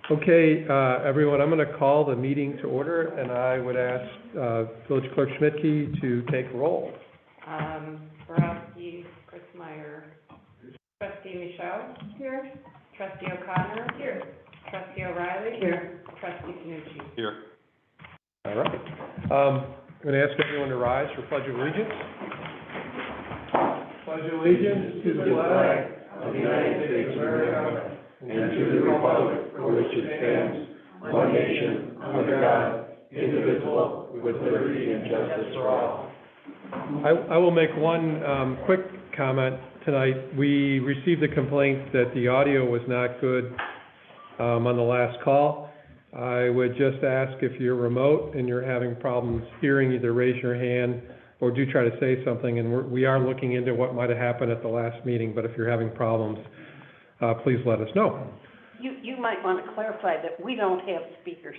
Okay, everyone, I'm going to call the meeting to order, and I would ask Village Clerk Schmidtke to take roll. Borowski, Chris Meyer, Trustee Michaud. Here. Trustee O'Connor. Here. Trustee O'Reilly. Here. Trustee Panucci. Here. All right. I'm going to ask everyone to rise for Pledge of Allegiance. Pledge of Allegiance to the flag of the United States of America and to the republic for which it stands, one nation, under God, indivisible, with liberty and justice for all. I will make one quick comment tonight. We received a complaint that the audio was not good on the last call. I would just ask if you're remote and you're having problems hearing, either raise your hand or do try to say something. And we are looking into what might have happened at the last meeting, but if you're having problems, please let us know. You might want to clarify that we don't have speakers.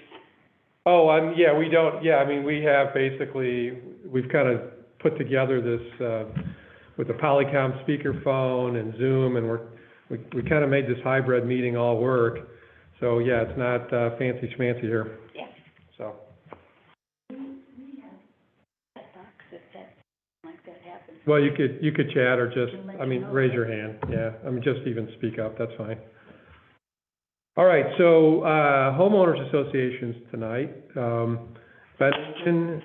Oh, yeah, we don't. Yeah, I mean, we have basically, we've kind of put together this with the Polycom speakerphone and Zoom, and we kind of made this hybrid meeting all work. So yeah, it's not fancy schmancy here. Yeah. So. Like that happens. Well, you could chat or just, I mean, raise your hand. Yeah, I mean, just even speak up. That's fine. All right. So homeowners associations tonight. Bennington.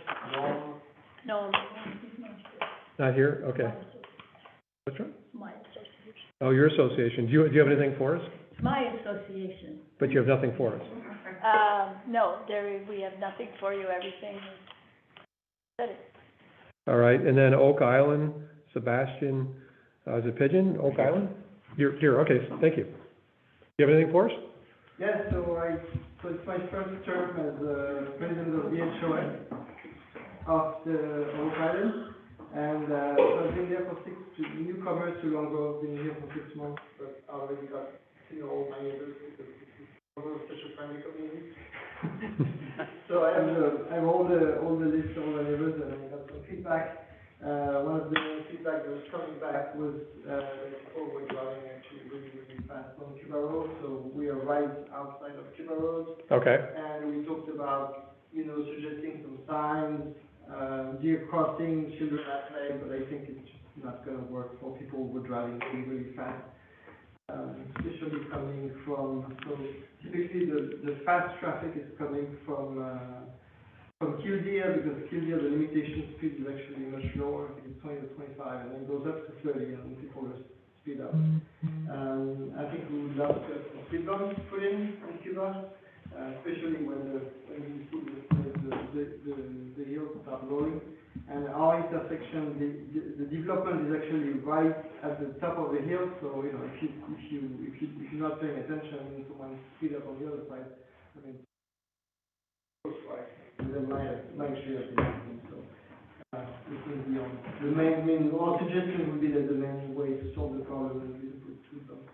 No. Not here. Okay. What's wrong? My association. Oh, your association. Do you have anything for us? It's my association. But you have nothing for us. No, we have nothing for you. Everything is said it. All right, and then Oak Island, Sebastian, is it Pigeon, Oak Island? You're here, okay, thank you. Do you have anything for us? Yes, so it's my first term as president of the HOA of the Oak Island, and so I've been there for newcomers to Long Grove, been here for 6 months, but I already got to know all my neighbors because Long Grove is such a friendly community. So I have all the list of all the neighbors, and I got some feedback. One of the feedback that was coming back was that people were driving actually really fast on Cuba Road, so we are right outside of Cuba Road. Okay. And we talked about, suggesting some signs, deer crossing, children at play, but I think it's just not going to work for people who are driving really fast. Especially coming from, so typically the fast traffic is coming from Kildare, because Kildare, the limitation speed is actually much lower, I think it's 20 to 25, and then goes up to 30, and people just speed up. I think we would love to have some speed bumps put in Cuba, especially when you see the hills start rolling. And our intersection, the development is actually right at the top of the hill. So if you're not paying attention, someone speed up on the other side. I mean, right. And then my share of the so this will be on the main. Our suggestion would be that the main way to solve the problem would be to put speed bumps.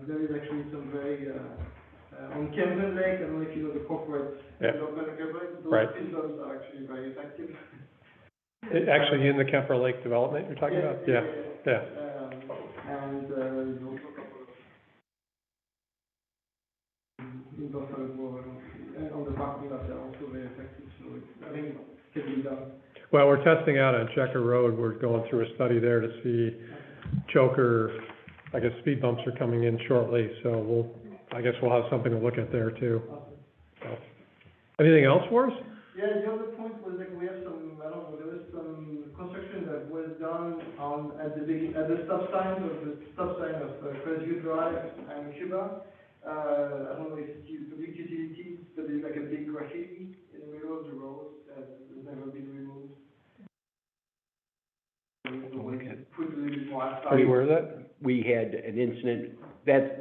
There is actually some very on Camden Lake, I don't know if you know the corporate development of Camden Lake, those speed bumps are actually very effective. Actually, in the Kemper Lake development you're talking about? Yeah. And there's also a couple of in Buffalo on the parking lot, they're also very effective, so I think it can be done. Well, we're testing out on Checker Road. We're going through a study there to see choker, I guess speed bumps are coming in shortly, so I guess we'll have something to look at there too. So. Anything else for us? Yeah, the other point was that we have some, I don't know, there was some construction that was done at the stop sign of Crestview Drive and Cuba. I don't know if it's public utilities, but there's like a big graffiti in the middle of the road that has never been removed. Put a little bit more asphalt. Are you aware of that? We had an incident,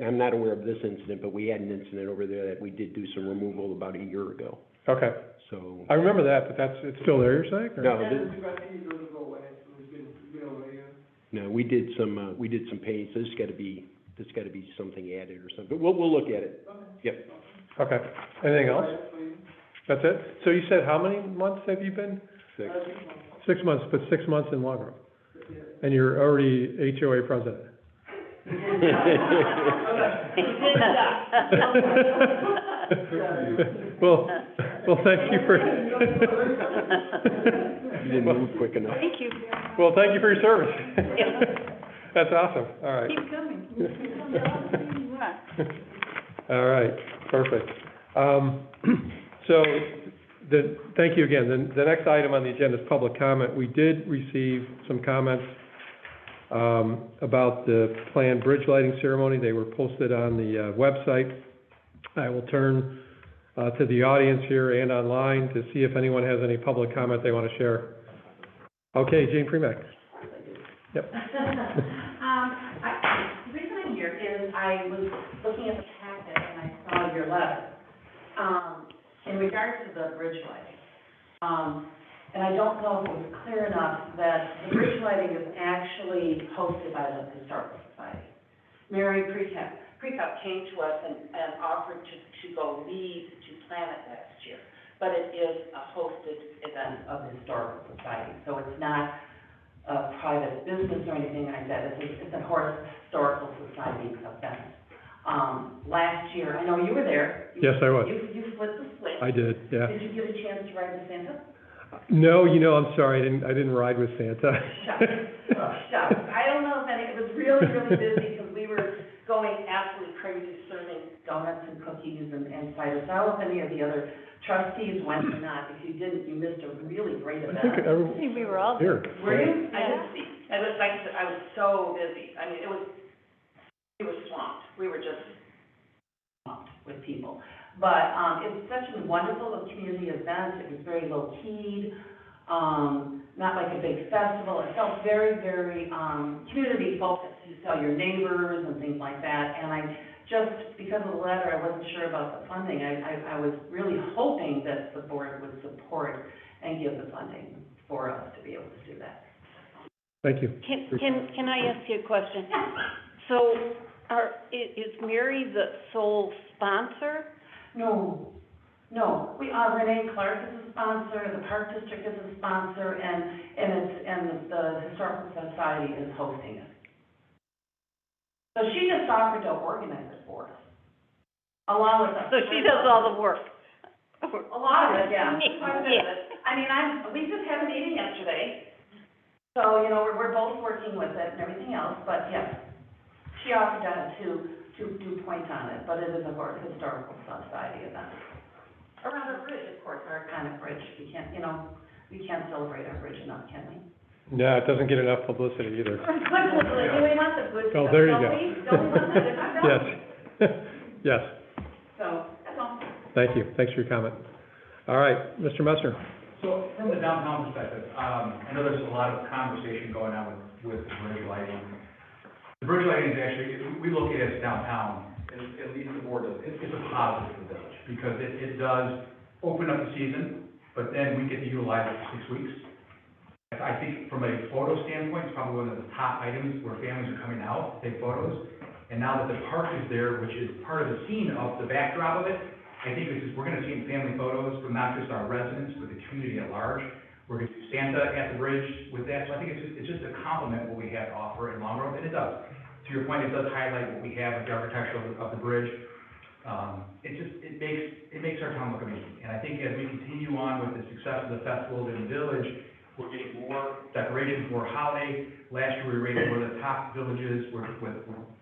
I'm not aware of this incident, but we had an incident over there that we did do some removal about a year ago. Okay. So. I remember that, but it's still there, you're saying? Or? No. The graffiti doesn't go away, so it's been over here. No, we did some painting, so there's got to be something added or something. We'll look at it. Okay. Yep. Okay. Anything else? That's it? So you said how many months have you been? 6. 6 months, but 6 months in Long Grove. Yeah. And you're already HOA president? Well, thank you for. You didn't move quick enough. Thank you. Well, thank you for your service. Yeah. That's awesome, all right. Keep coming. You are. All right, perfect. So, thank you again. The next item on the agenda is public comment. We did receive some comments about the planned bridge lighting ceremony. They were posted on the website. I will turn to the audience here and online to see if anyone has any public comment they want to share. Okay, Jane Premack. Yep. The reason I'm here is I was looking at the packet and I saw your letter, in regards to the bridge lighting. And I don't know if it was clear enough that the bridge lighting is actually hosted by the Historical Society. Mary Precup came to us and offered to go lead to plan it next year. But it is a hosted event of the Historical Society, so it's not a private business or anything like that. It's a Historical Society event. Last year, I know you were there. Yes, I was. You flipped the switch. I did, yeah. Did you get a chance to ride with Santa? No, I'm sorry, I didn't ride with Santa. Shucks. I don't know if it was really, really busy because we were going absolutely crazy serving donuts and cookies and cider. So I don't know if any of the other trustees went or not. If you didn't, you missed a really great I event. think everyone. I think we were all there. Here. Were you? I didn't see. I was, like I said, I was so busy. I mean, we were swamped. We were just swamped with people. But, it was such a wonderful little community event. It was very low-keyed, not like a big festival. It felt very, very, community-focused. You saw your neighbors and things like that. And I just, because of the letter, I wasn't sure about the funding. I was really hoping that the board would support and give the funding for us to be able to do that. Thank you. Can I ask you a question? So, is Mary the sole sponsor? No. Renee Clark is a sponsor, the Park District is a sponsor, and the Historical Society is hosting it. So she just offered to organize it for us, along with us. So she does all the work? A lot of it, yeah. Yeah. Quite a bit of it. I mean, we just had a meeting yesterday, so, we're both working with it and everything else, but yes, she offered to point on it, but it is a Historical Society event. Around our bridge, of course, our iconic bridge. We can't celebrate our bridge enough, can we? No, it doesn't get enough publicity either. Good publicity, we want the good Oh, stuff, there you don't go. we? Don't we want that? I know. Yes. Yes, So, that's all. thank you. Thanks for your comment. All right, Mr. Messer. So from the downtown perspective, I know there's a lot of conversation going on with the bridge lighting. The bridge lighting is actually, we look at it as downtown, at least the board does, it's a positive for the village, because it does open up the season, but then we get to utilize it for 6 weeks. I think from a photo standpoint, it's probably one of the top items where families are coming out to take photos. And now that the park is there, which is part of the scene of the backdrop of it, I think we're gonna see family photos from not just our residents, but the community at large. We're gonna do Santa at the bridge with that, so I think it's just a compliment what we have to offer in Long Road, and it does. To your point, it does highlight what we have with the architecture of the bridge. It makes our town look amazing. And I think as we continue on with the success of the festival in the village, we're getting more decorations, more holiday. Last year, we were rated one of the top villages with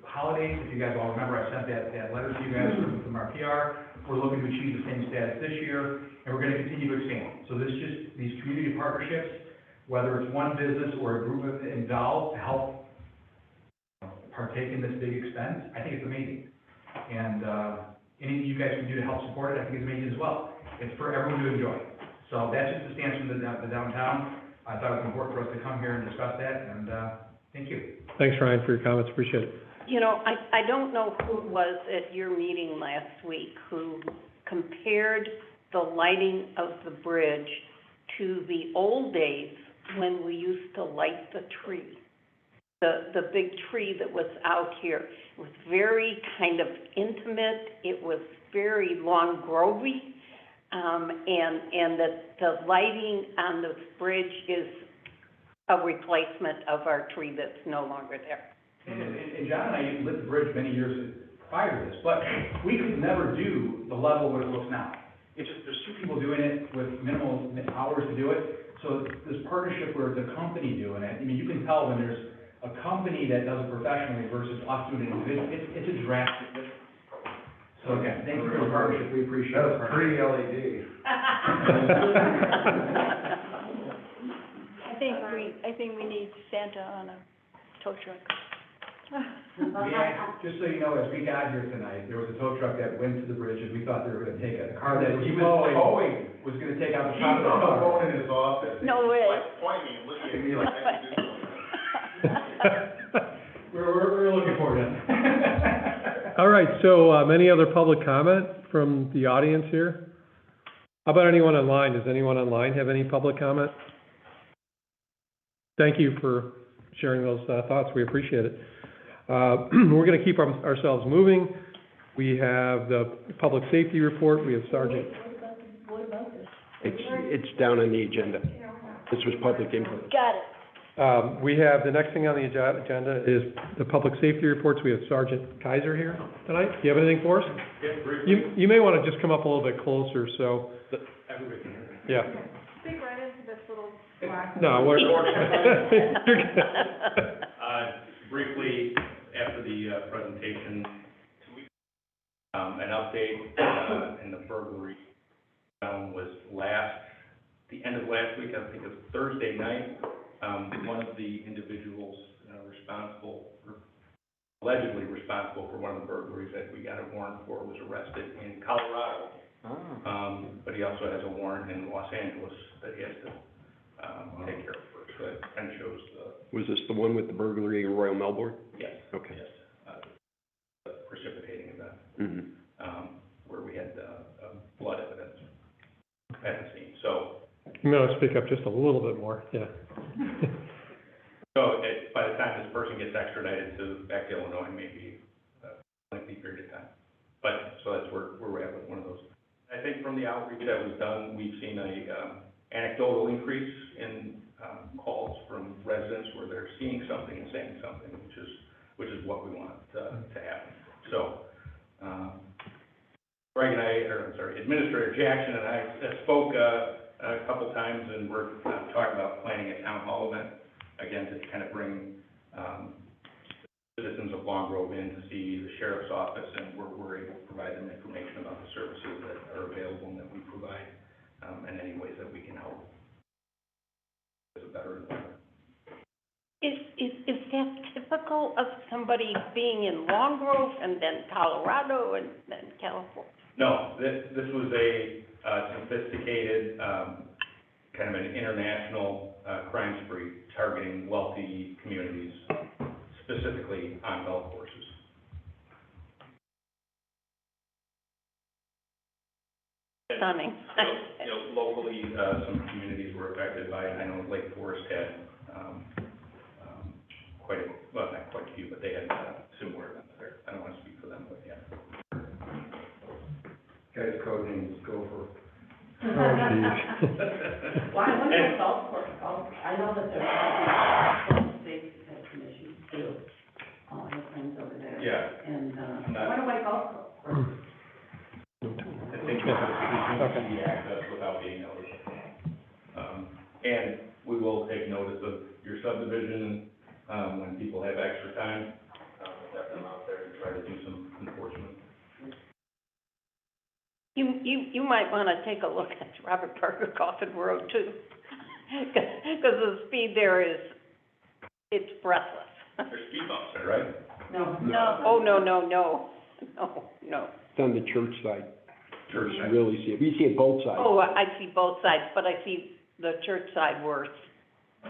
holidays. If you guys all remember, I sent that letter to you guys from our PR. We're looking to achieve the same status this year, and we're gonna continue to expand. So these community partnerships, whether it's one business or a group of involved to help partake in this big expense, I think it's amazing. And anything you guys can do to help support it, I think it's amazing as well. It's for everyone to enjoy. So that's just the stance from the downtown. I thought it was important for us to come here and discuss that, and thank you. Thanks, Ryan, for your comments. Appreciate it. I don't know who it was at your meeting last week who compared the lighting of the bridge to the old days when we used to light the tree. The big tree that was out here. It was very kind of intimate, it was very long grovey, and the lighting on the bridge is a replacement of our tree that's no longer there. And John and I lit the bridge many years prior to this, but we could never do the level what it looks now. It's just, there's two people doing it with minimal hours to do it, so this partnership where it's a company doing it, I mean, you can tell when there's a company that does it professionally versus us doing it individually, it's a drastic difference. So again, thank you for the partnership, we appreciate it. That was pre-LED. I think we need Santa on a tow truck. Yeah, just so you know, as we got here tonight, there was a tow truck that went to the bridge, and we thought they were gonna take it. The car that he was towing was gonna take out the top of the car. phone in his office. No way. Pointing and looking at me like I can do something. We're looking forward to it. All right, so, any other public comment from the audience here? How about anyone online? Does anyone online have any public comment? Thank you for sharing those, thoughts. We appreciate it. We're gonna keep ourselves moving. We have the public safety report. We have Sergeant. What about this? It's down on the agenda. This was public input. Got it. We have, the next thing on the agenda is the public safety reports. We have Sergeant Kaiser here tonight. Do you have anything for us? Yeah, briefly. You may wanna just come up a little bit closer, so, Everybody can hear me. yeah. Speak right into this little black. No, we're. Briefly, after the presentation, 2 weeks, an update, in the burglary was the end of last week, I think it was Thursday night. One of the individuals allegedly responsible for one of the burglaries that we got a warrant for was arrested in Colorado. But he also has a warrant in Los Angeles that he has to take care of first. So it kind of shows Was this the one with the burglary in Royal Melbourne? yes. Okay. Yes, the precipitating event, Mm-hmm. where we had blood evidence at the scene. So, You may want to speak up just a little bit more, yeah. by the time this person gets extradited back to Illinois, maybe a lengthy period of time. But, so that's where we're at with one of those. I think from the outreach that was done, we've seen a anecdotal increase in calls from residents where they're seeing something and saying something, which is what we want to happen. So, Administrator Jackson and I spoke a couple times, and we're talking about planning a town hall event, again, to kind of bring citizens of Long Grove in to see the sheriff's office, and we're able to provide them information about the services that are available and that we provide, in any ways that we can help. It's a better environment. Is that typical of somebody being in Long Grove and then Colorado and then California? No, this was a sophisticated, kind of an international crime spree targeting wealthy communities, specifically on golf courses. Stunning. Locally, some communities were affected by it. I know Lake Forest had not quite a few, but they had similar events there. I don't want to speak for them, but yeah. Guy's code name's Gopher. Oh, geez. Well, I wonder if golf course, I know that there's safety some issues too. I have friends over there. Yeah. And, I wonder why golf course. I think it's easy access without being noticed. And we will take notice of your subdivision, when people have extra time, let them out there and try to do some enforcement. You might want to take a look at Robert Parker Coffin Road too, because the speed there it's breathless. There's speed bumps there, right? No. No. Oh, no. It's on the church side. Church You side. really see it. We see it both sides. Oh, I see both sides, but I see the church side worse.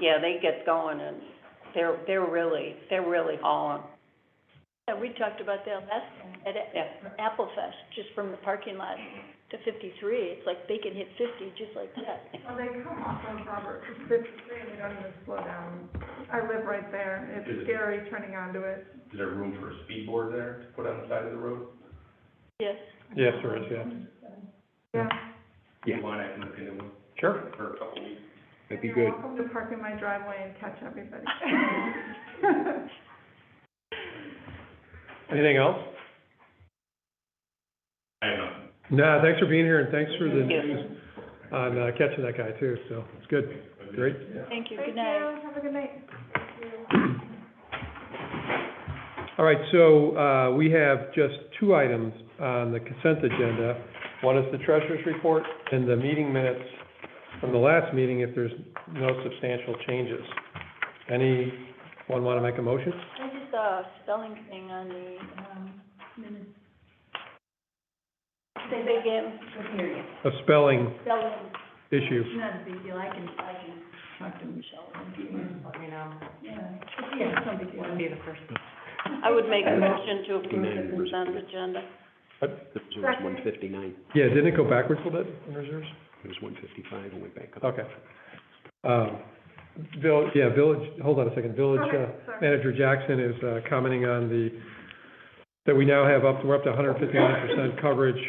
Yeah, they get going and they're really hauling. Yeah, we talked about that last time at Apple Fest, just from the parking lot to 53. It's like they can hit 50 just like that. Well, they come off of Robert 53 and they don't even slow down. I live right there. It's scary turning onto it. Is there room for a speed board there to put on the side of the road? Yes. Yes, there is, yeah. Yeah. Yeah. You want, I can look into it Sure. for a couple of weeks. That'd be You're good. welcome to park in my driveway and catch everybody. Anything else? I have nothing. Nah, thanks for being here, and thanks for the Thank you. news on catching that guy too, so it's good. Great. Thank you, good night. Have a good night. All right, so, we have just two items on the consent agenda. One is the treasurer's report and the meeting minutes from the last meeting, if there's no substantial changes. Anyone want to make a motion? I just saw a spelling thing on the, minutes. Say that again. A spelling Spelling, issue. it's not a big deal, I can talk to Michelle. Let me know. Yeah, it's no big deal. Wouldn't be the first. I would make a motion to approve the consent agenda. The reserve's 159. Yeah, didn't it go backwards a little bit in reserves? It was 155 and went back up. Okay. Hold on a second. Village Manager Jackson is commenting on that we now have we're up to 159% coverage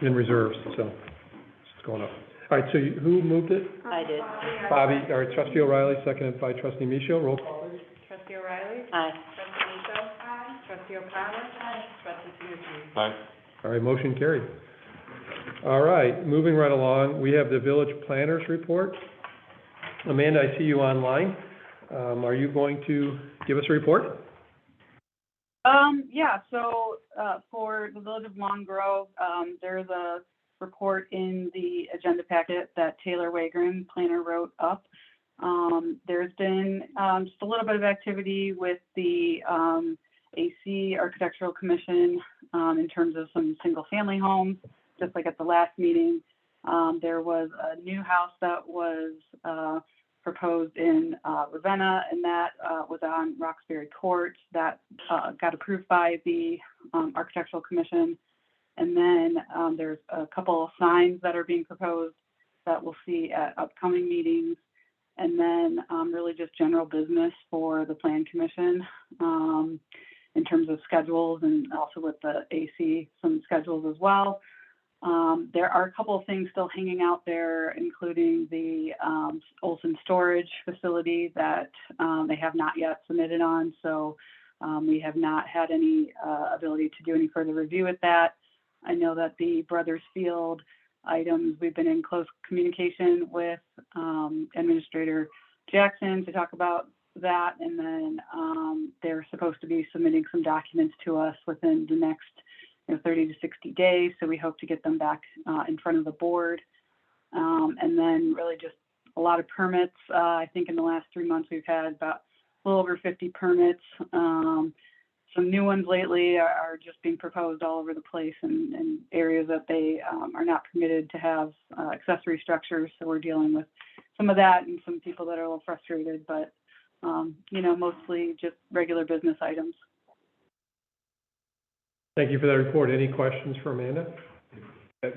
in reserves, so it's going up. All right, so who moved it? I did. Bobby, all right, Trustee O'Reilly, seconded by Trustee Micho. Roll call. Trustee O'Reilly? Aye. Trustee Micho? Aye. Trustee O'Connor? Aye. Trustee Sanucci? Aye. All right, motion carried. All right, moving right along, we have the village planners report. Amanda, I see you online. Are you going to give us a report? Yeah, so, for the Village of Long Grove, there's a report in the agenda packet that Taylor Wagren, planner, wrote up. There's been, just a little bit of activity with the, AC Architectural Commission, in terms of some single-family homes, just like at the last meeting. There was a new house that was, proposed in, Ravenna, and that, was on Roxbury Court. That, got approved by the, Architectural Commission. And then, there's a couple of signs that are being proposed that we'll see at upcoming meetings. And then, really just general business for the Plan Commission, in terms of schedules, and also with the AC, some schedules as well. There are a couple of things still hanging out there, including the Olson Storage Facility that they have not yet submitted on. So we have not had any ability to do any further review with that. I know that the Brothers Field items, we've been in close communication with Administrator Jackson to talk about that. And then they're supposed to be submitting some documents to us within the next 30 to 60 days. So we hope to get them back in front of the board. And then really just a lot of permits. I think in the last 3 months, we've had about a little over 50 permits. Some new ones lately are just being proposed all over the place in areas that they are not permitted to have accessory structures. So we're dealing with some of that and some people that are a little frustrated, but, mostly just regular business items. Thank you for that report. Any questions for Amanda? To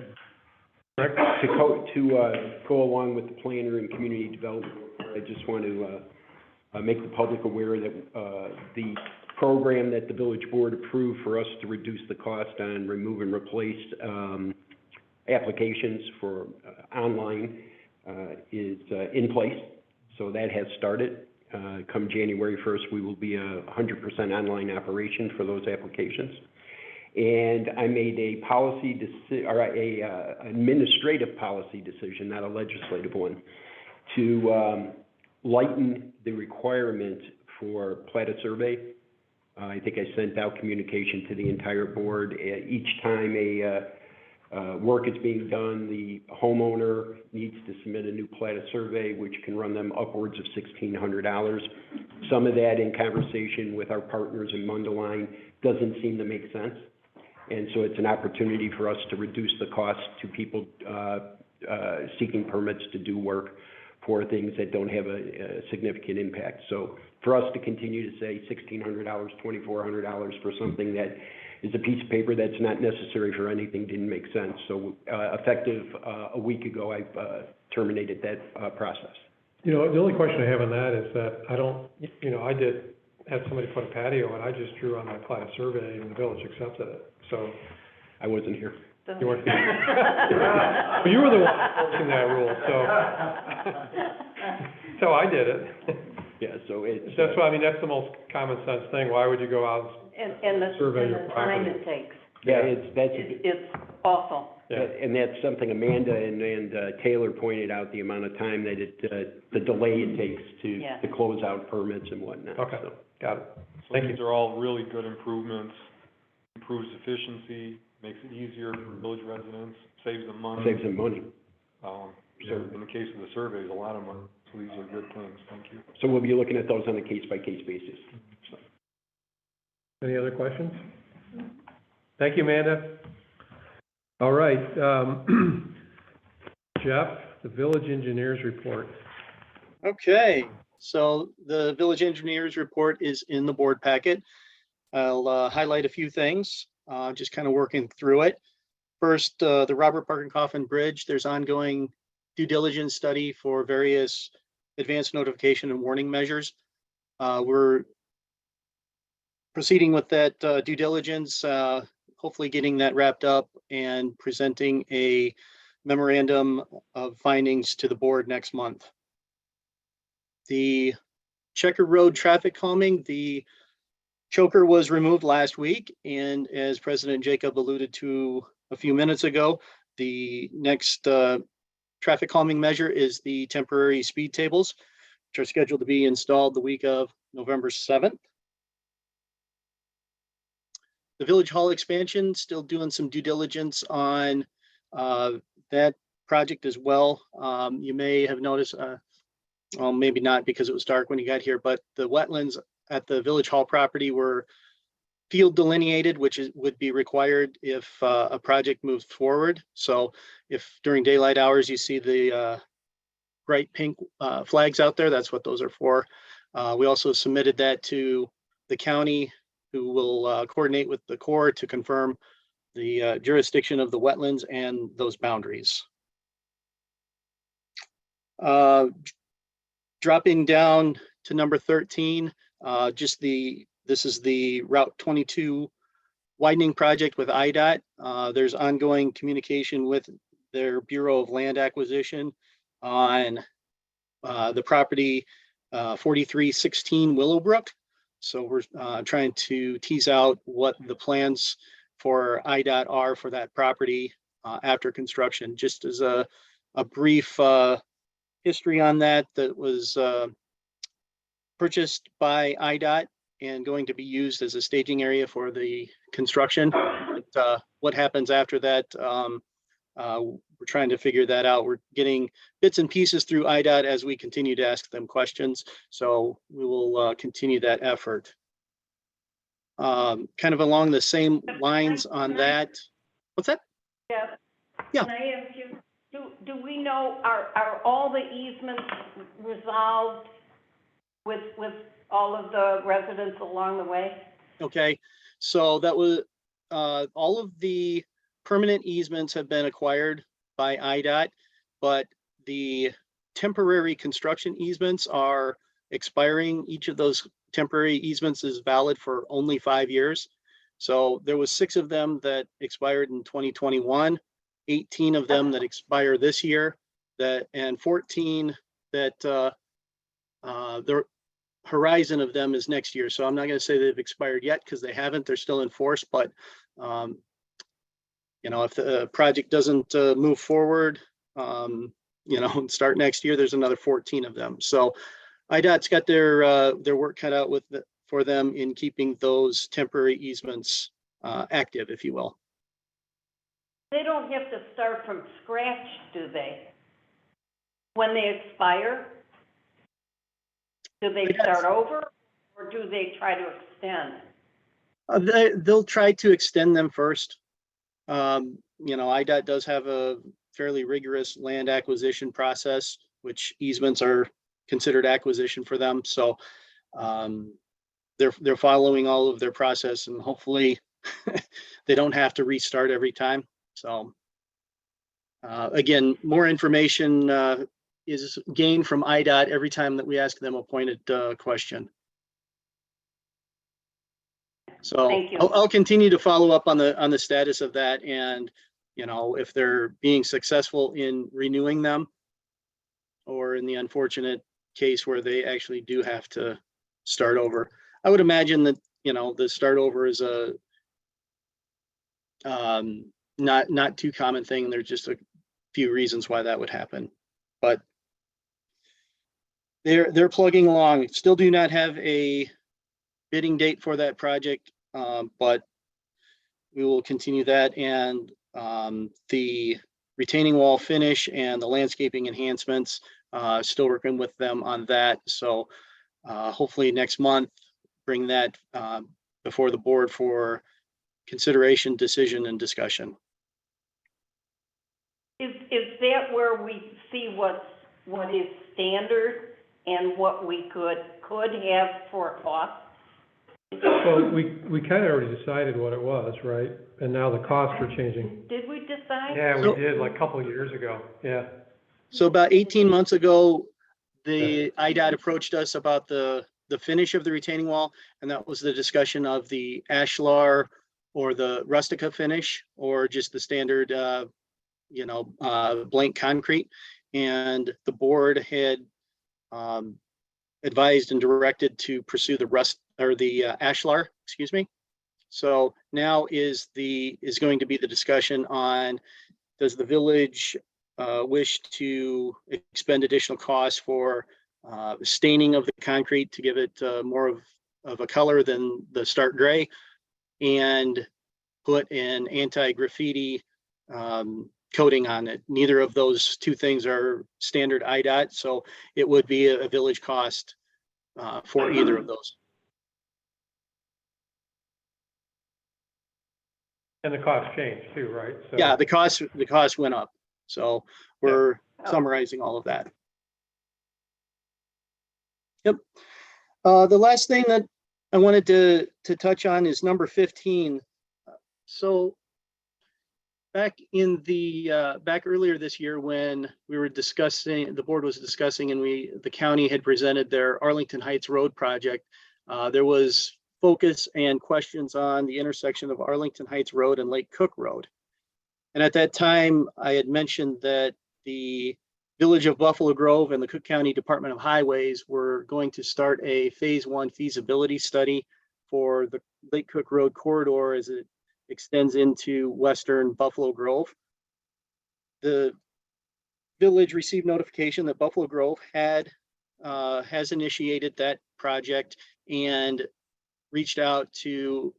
go along with the planner and community development, I just want to make the public aware that the program that the village board approved for us to reduce the cost on remove and replace applications for online is in place. So that has started. Come January 1st, we will be a 100% online operation for those applications. And I made a administrative policy decision, not a legislative one, to lighten the requirement for plat of survey. I think I sent out communication to the entire board. Each time work is being done, the homeowner needs to submit a new plat of survey, which can run them upwards of $1,600. Some of that, in conversation with our partners in Mundelein, doesn't seem to make sense. And so it's an opportunity for us to reduce the cost to people seeking permits to do work for things that don't have a significant impact. So for us to continue to say $1,600, $2,400 for something that is a piece of paper that's not necessary for anything didn't make sense. So effective a week ago, I terminated that process. The only question I have on that is that I did have somebody put a patio, and I just drew on my plat of survey, and the village accepted it. So I wasn't here. You weren't here. Well, you were the one enforcing that rule, so I did it. Yeah, so it's... That's the most common sense thing. Why would you go out And the Survey your time property. it takes, Yeah, it's awful. Yeah. and that's something Amanda and Taylor pointed out, the amount of time that the delay it takes Yeah. to close out permits and whatnot. Okay, So, got it. So Thank these you. are all really good improvements, improves efficiency, makes it easier for village residents, saves them money. saves them money. So in the case of the surveys, a lot of money, so these are good things, thank you. So we'll be looking at those on a case-by-case basis. So, Any other questions? Thank you, Amanda. All right, Jeff, the village engineers report. Okay, so the village engineers report is in the board packet. I'll highlight a few things, just kind of working through it. First, the Robert Parkin Coffin Bridge, there's ongoing due diligence study for various advanced notification and warning measures. We're proceeding with that due diligence, hopefully getting that wrapped up and presenting a memorandum of findings to the board next month. The Checker Road traffic calming, the choker was removed last week, and as President Jacob alluded to a few minutes ago, the next traffic calming measure is the temporary speed tables, which are scheduled to be installed the week of November 7th. The Village Hall expansion, still doing some due diligence on that project as well. You may have noticed, well, maybe not because it was dark when you got here, but the wetlands at the Village Hall property were field delineated, which would be required if a project moves forward. So if during daylight hours you see the bright pink flags out there, that's what those are for. We also submitted that to the county, who will coordinate with the Corps to confirm the jurisdiction of the wetlands and those boundaries. Dropping down to number 13, this is the Route 22 widening project with IDOT. There's ongoing communication with their Bureau of Land Acquisition on the property 4316 Willowbrook. So we're trying to tease out what the plans for IDOT are for that property after construction. Just as a brief history on that, that was purchased by IDOT and going to be used as a staging area for the construction. But, what happens after that, we're trying to figure that out. We're getting bits and pieces through IDOT as we continue to ask them questions. So we will continue that effort. Kind of along the same lines on that. What's that? Yeah. Yeah. Can I ask you, do we know, are all the easements resolved with all of the residents along the way? Okay, so that was, all of the permanent easements have been acquired by IDOT, but the temporary construction easements are expiring. Each of those temporary easements is valid for only 5 years. So there was 6 of them that expired in 2021, 18 of them that expire this year, and 14 that the horizon of them is next year. So I'm not going to say they've expired yet because they haven't. They're still in force, but you know, if the project doesn't move forward, you know, and start next year, there's another 14 of them. So IDOT's got their work cut out for them in keeping those temporary easements active, if you will. They don't have to start from scratch, do they? When they expire? Do they start over, or do they try to extend? They'll try to extend them first. You know, IDOT does have a fairly rigorous land acquisition process, which easements are considered acquisition for them. So they're following all of their process, and hopefully they don't have to restart every time. So again, more information is gained from IDOT every time that we ask them a pointed question. So Thank you. I'll continue to follow up on the status of that, and you know, if they're being successful in renewing them, or in the unfortunate case where they actually do have to start over. I would imagine that the start over is not too common thing. There's just a few reasons why that would happen, but they're plugging along. Still do not have a bidding date for that project, but we will continue that, and the retaining wall finish and the landscaping enhancements, still working with them on that. So hopefully next month, bring that before the board for consideration, decision, and discussion. Is that where we see what is standard and what we could have for a cost? Well, we kind of already decided what it was, right? And now the costs are changing. Did we decide? Yeah, So- we did, like a couple of years ago, yeah. So about 18 months ago, the IDOT approached us about the finish of the retaining wall, and that was the discussion of the ashlar or the rustica finish, or just the standard, blank concrete. And the board had advised and directed to pursue the ashlar, excuse me. So now is going to be the discussion on, does the village wish to expend additional costs for staining of the concrete to give it more of a color than the stark gray, and put an anti-graffiti coating on it. Neither of those two things are standard IDOT, so it would be a village cost for either of those. And the cost changed too, right? So- Yeah, the cost went up. So we're summarizing all of that. Yep. The last thing that I wanted to touch on is number 15. So back earlier this year, when we were discussing, the board was discussing, and the county had presented their Arlington Heights Road project, there was focus and questions on the intersection of Arlington Heights Road and Lake Cook Road. And at that time, I had mentioned that the Village of Buffalo Grove and the Cook County Department of Highways were going to start a phase 1 feasibility study for the Lake Cook Road corridor as it extends into western Buffalo Grove. The village received notification that Buffalo Grove has initiated that project and reached out to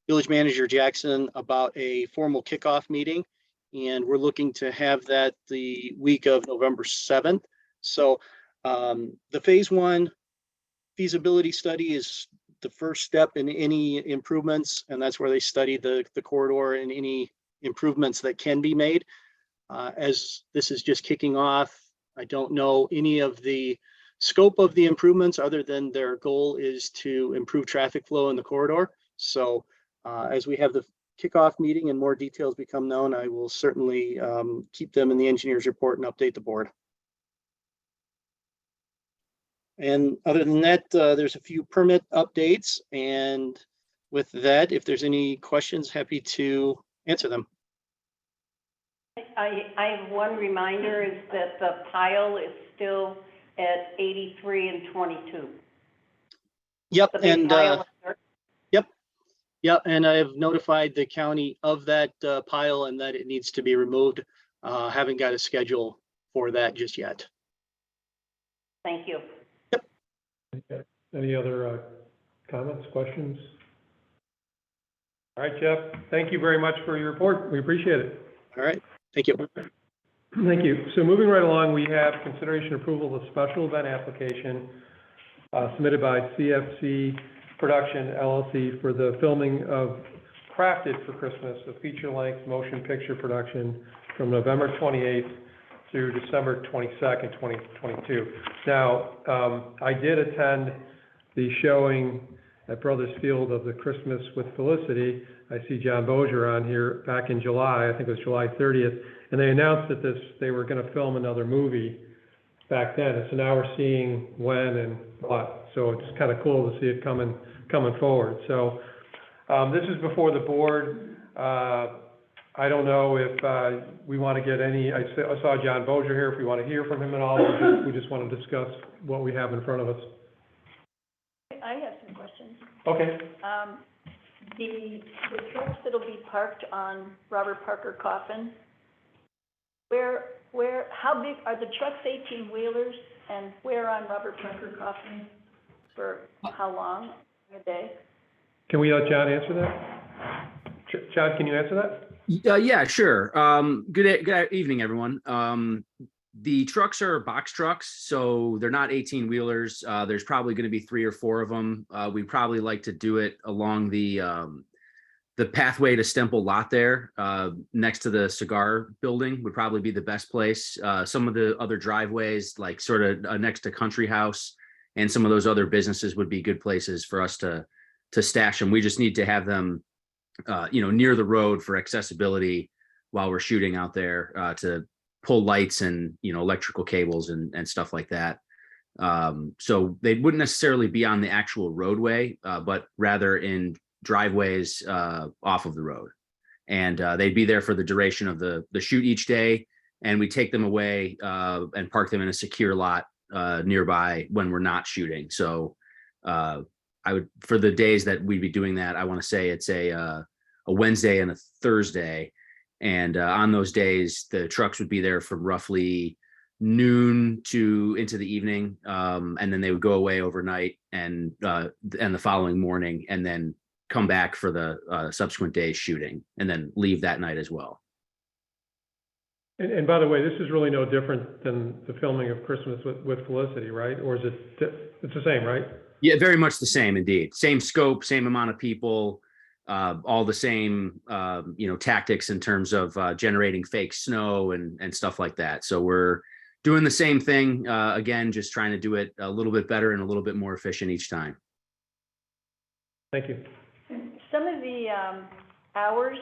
Village Manager Jackson about a formal kickoff meeting. And we're looking to have that the week of November 7th. So the phase 1 feasibility study is the first step in any improvements, and that's where they study the corridor and any improvements that can be made. As this is just kicking off, I don't know any of the scope of the improvements other than their goal is to improve traffic flow in the corridor. So as we have the kickoff meeting and more details become known, I will certainly keep them in the engineer's report and update the board. And other than that, there's a few permit updates. And with that, if there's any questions, happy to answer them. I have one reminder, is that the pile is still at 83 and 22. Yep, The big and pile is yep, and I have notified the county of that pile and that it needs to be removed. Haven't got a schedule for that just yet. Thank you. Okay. Any other comments, questions? All right, Jeff, thank you very much for your report. We appreciate it. All right, thank you. Thank you. So moving right along, we have consideration approval of a special event application submitted by CFC Production LLC for the filming of Crafted for Christmas, a feature-length motion picture production from November 28th through December 22nd, 2022. Now, I did attend the showing at Brothers Field of the Christmas with Felicity. I see John Bozier on here back in July, I think it was July 30th, and they announced that they were going to film another movie back then. And so now we're seeing when and what. So it's kind of cool to see it coming forward. So this is before the board. I don't know if we want to get any, I saw John Bozier here, if we want to hear from him at all. We just want to discuss what we have in front of us. I have some questions. Okay. The trucks that'll be parked on Robert Parker Coffin, how big, are the trucks 18-wheelers? And where on Robert Parker Coffin for how long a day? Can we let John answer that? John, can you answer that? Yeah, sure. Good evening, everyone. The trucks are box trucks, so they're not 18-wheelers. There's probably going to be 3 or 4 of them. We'd probably like to do it along the pathway to Stemple lot there, next to the cigar building would probably be the best place. Some of the other driveways, like sort of next to Country House and some of those other businesses would be good places for us to stash them. We just need to have them, near the road for accessibility while we're shooting out there, to pull lights and, electrical cables and stuff like that. So they wouldn't necessarily be on the actual roadway, but rather in driveways off of the road. And they'd be there for the duration of the shoot each day. And we take them away and park them in a secure lot nearby when we're not shooting. So I would, for the days that we'd be doing that, I want to say it's a Wednesday and a Thursday. And on those days, the trucks would be there from roughly noon to into the evening. And then they would go away overnight and the following morning, and then come back for the subsequent day's shooting, and then leave that night as well. And by the way, this is really no different than the filming of Christmas with Felicity, right? Or is it, it's the same, right? Yeah, very much the same indeed. Same scope, same amount of people, all the same, tactics in terms of generating fake snow and stuff like that. So we're doing the same thing, again, just trying to do it a little bit better and a little bit more efficient each time. Thank you. Some of the hours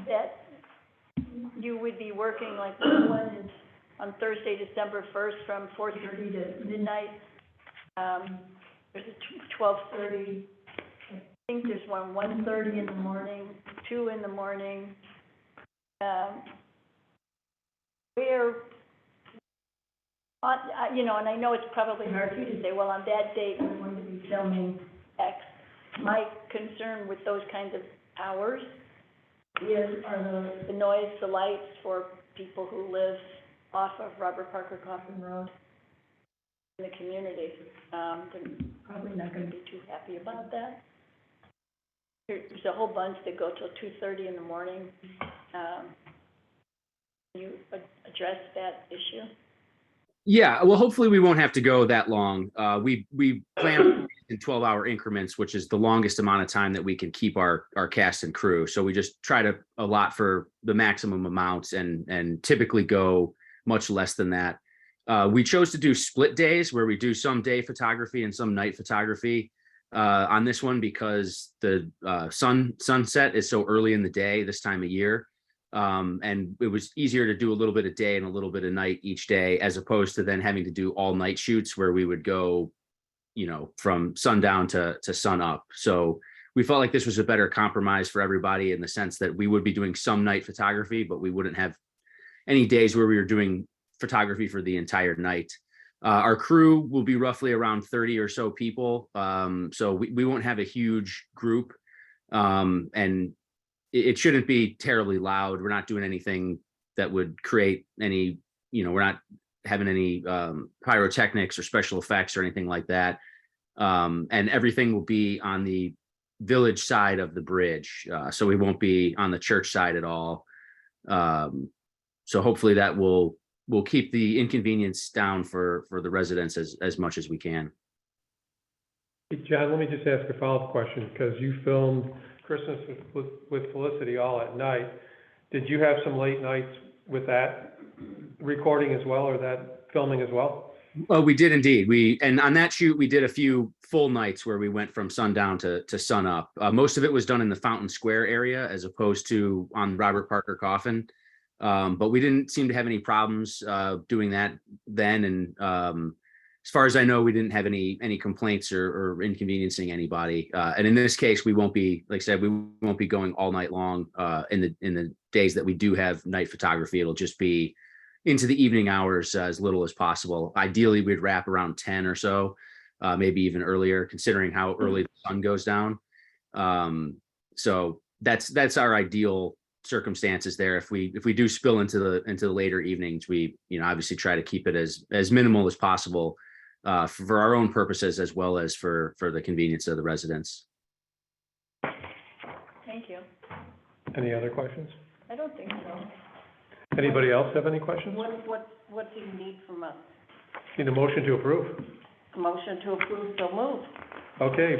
that you would be working, like this one is on Thursday, December 1st from 4:30 to midnight. There's a 12:30. I think there's one 1:30 in the morning, 2 in the morning. And I know it's probably hard for you to say, well, on that date, we're going to be filming X. My concern with those kinds of hours are the noise, the lights for people who live off of Robert Parker Coffin Road in the community. They're probably not going to be too happy about that. There's a whole bunch that go till 2:30 in the morning. Can you address that issue? Yeah, well, hopefully we won't have to go that long. We plan in 12-hour increments, which is the longest amount of time that we can keep our cast and crew. So we just try to allot for the maximum amounts and typically go much less than that. We chose to do split days where we do some day photography and some night photography on this one because the sunset is so early in the day this time of year. And it was easier to do a little bit of day and a little bit of night each day, as opposed to then having to do all night shoots where we would go, from sundown to sun up. So we felt like this was a better compromise for everybody in the sense that we would be doing some night photography, but we wouldn't have any days where we were doing photography for the entire night. Our crew will be roughly around 30 or so people. So we won't have a huge group. And it shouldn't be terribly loud. We're not doing anything that would create any, we're not having any pyrotechnics or special effects or anything like that. And everything will be on the village side of the bridge. So we won't be on the church side at all. So hopefully that will keep the inconvenience down for the residents as much as we can. Hey, John, let me just ask a follow-up question, because you filmed Christmas with Felicity all at night. Did you have some late nights with that recording as well, or that filming as well? Well, we did indeed. And on that shoot, we did a few full nights where we went from sundown to sun up. Most of it was done in the Fountain Square area as opposed to on Robert Parker Coffin. But we didn't seem to have any problems doing that then. And as far as I know, we didn't have any complaints or inconveniencing anybody. And in this case, we won't be, like I said, we won't be going all night long in the days that we do have night photography. It'll just be into the evening hours as little as possible. Ideally, we'd wrap around 10 or so, maybe even earlier, considering how early the sun goes down. So that's our ideal circumstances there. If we do spill into the later evenings, we, obviously try to keep it as minimal as possible, for our own purposes as well as for the convenience of the residents. Thank you. Any other questions? I don't think so. Anybody else have any questions? What do you need from us? Need a motion to approve? A motion to approve, so moved. Okay,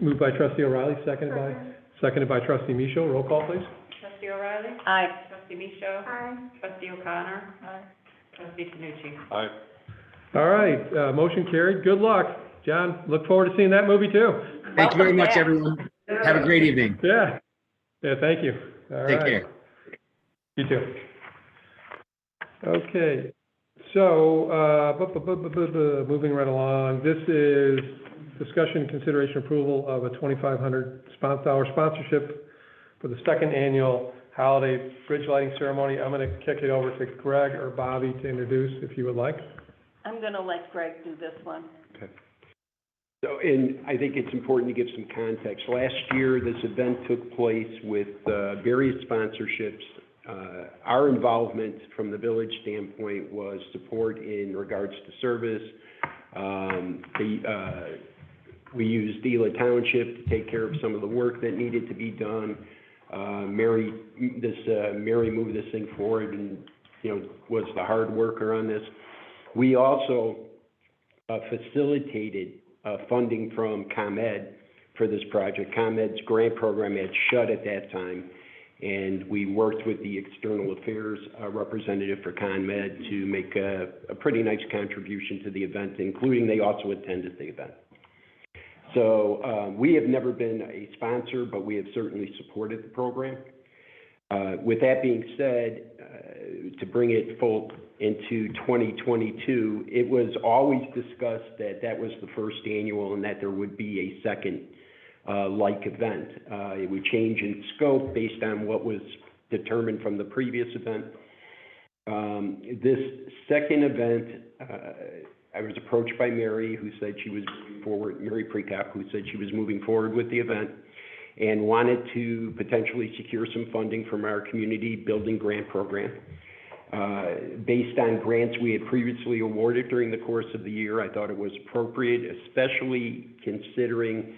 moved by trustee O'Reilly, seconded by trustee Micho. Roll call, please. Trustee O'Reilly? Aye. Trustee Micho? Aye. Trustee O'Connor? Aye. Trustee Tanucci? Aye. All right, motion carried. Good luck. John, look forward to seeing that movie too. Thank you very much, back. everyone. Have a great evening. Yeah. Yeah, thank you. All Take right. care. You too. Okay, so, moving right along, this is discussion, consideration, approval of a $2,500 sponsorship for the second annual holiday bridge lighting ceremony. I'm gonna kick it over to Greg or Bobby to introduce, if you would like. I'm gonna let Greg do this one. So, and I think it's important to give some context. Last year, this event took place with various sponsorships. Our involvement from the village standpoint was support in regards to service. We used Dela Township to take care of some of the work that needed to be done. Mary moved this thing forward and, was the hard worker on this. We also facilitated funding from ComEd for this project. ComEd's grant program had shut at that time, and we worked with the external affairs representative for ComEd to make a pretty nice contribution to the event, including they also attended the event. So we have never been a sponsor, but we have certainly supported the program. With that being said, to bring it full into 2022, it was always discussed that that was the first annual and that there would be a second like event. It would change in scope based on what was determined from the previous event. This second event, I was approached by Mary, who said she was moving forward, Mary Precock, who said she was moving forward with the event and wanted to potentially secure some funding from our community building grant program. Based on grants we had previously awarded during the course of the year, I thought it was appropriate, especially considering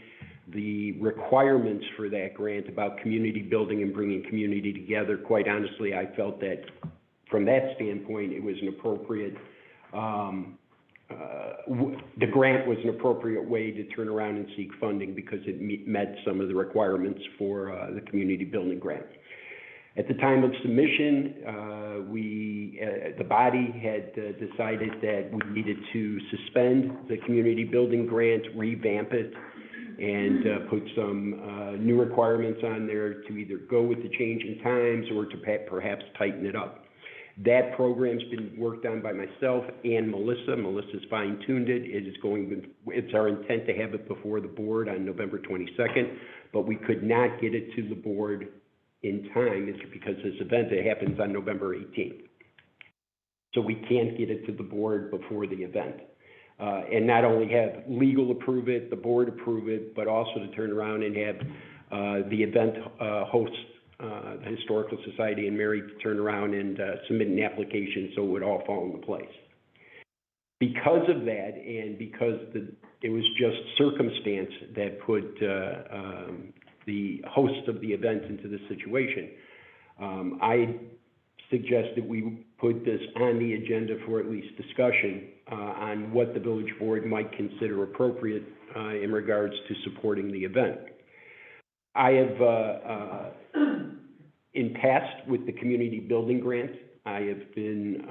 the requirements for that grant about community building and bringing community together. Quite honestly, I felt that from that standpoint, it was an appropriate, the grant was an appropriate way to turn around and seek funding because it met some of the requirements for the community building grant. At the time of submission, the body had decided that we needed to suspend the community building grant, revamp it, and put some new requirements on there to either go with the change in times or to perhaps tighten it up. That program's been worked on by myself and Melissa. Melissa's fine-tuned it. It's our intent to have it before the board on November 22nd, but we could not get it to the board in time. It's because this event happens on November 18th. So we can't get it to the board before the event. And not only have legal approve it, the board approve it, but also to turn around and have the event host, the Historical Society and Mary, to turn around and submit an application so it would all fall into place. Because of that, and because it was just circumstance that put the host of the event into this situation, I suggested we put this on the agenda for at least discussion on what the village board might consider appropriate in regards to supporting the event. I have, in past with the community building grant, I have been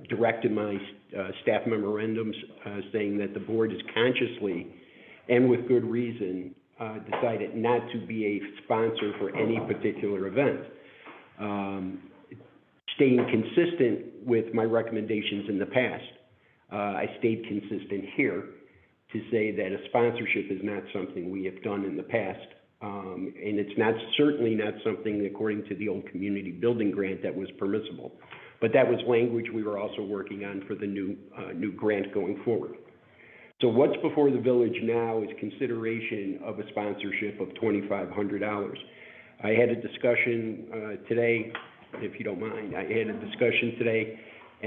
directed my staff memorandums saying that the board is consciously and with good reason decided not to be a sponsor for any particular event. Staying consistent with my recommendations in the past, I stayed consistent here to say that a sponsorship is not something we have done in the past. And it's certainly not something, according to the old community building grant, that was permissible. But that was language we were also working on for the new grant going forward. So what's before the village now is consideration of a sponsorship of $2,500. I had a discussion today, if you don't mind, and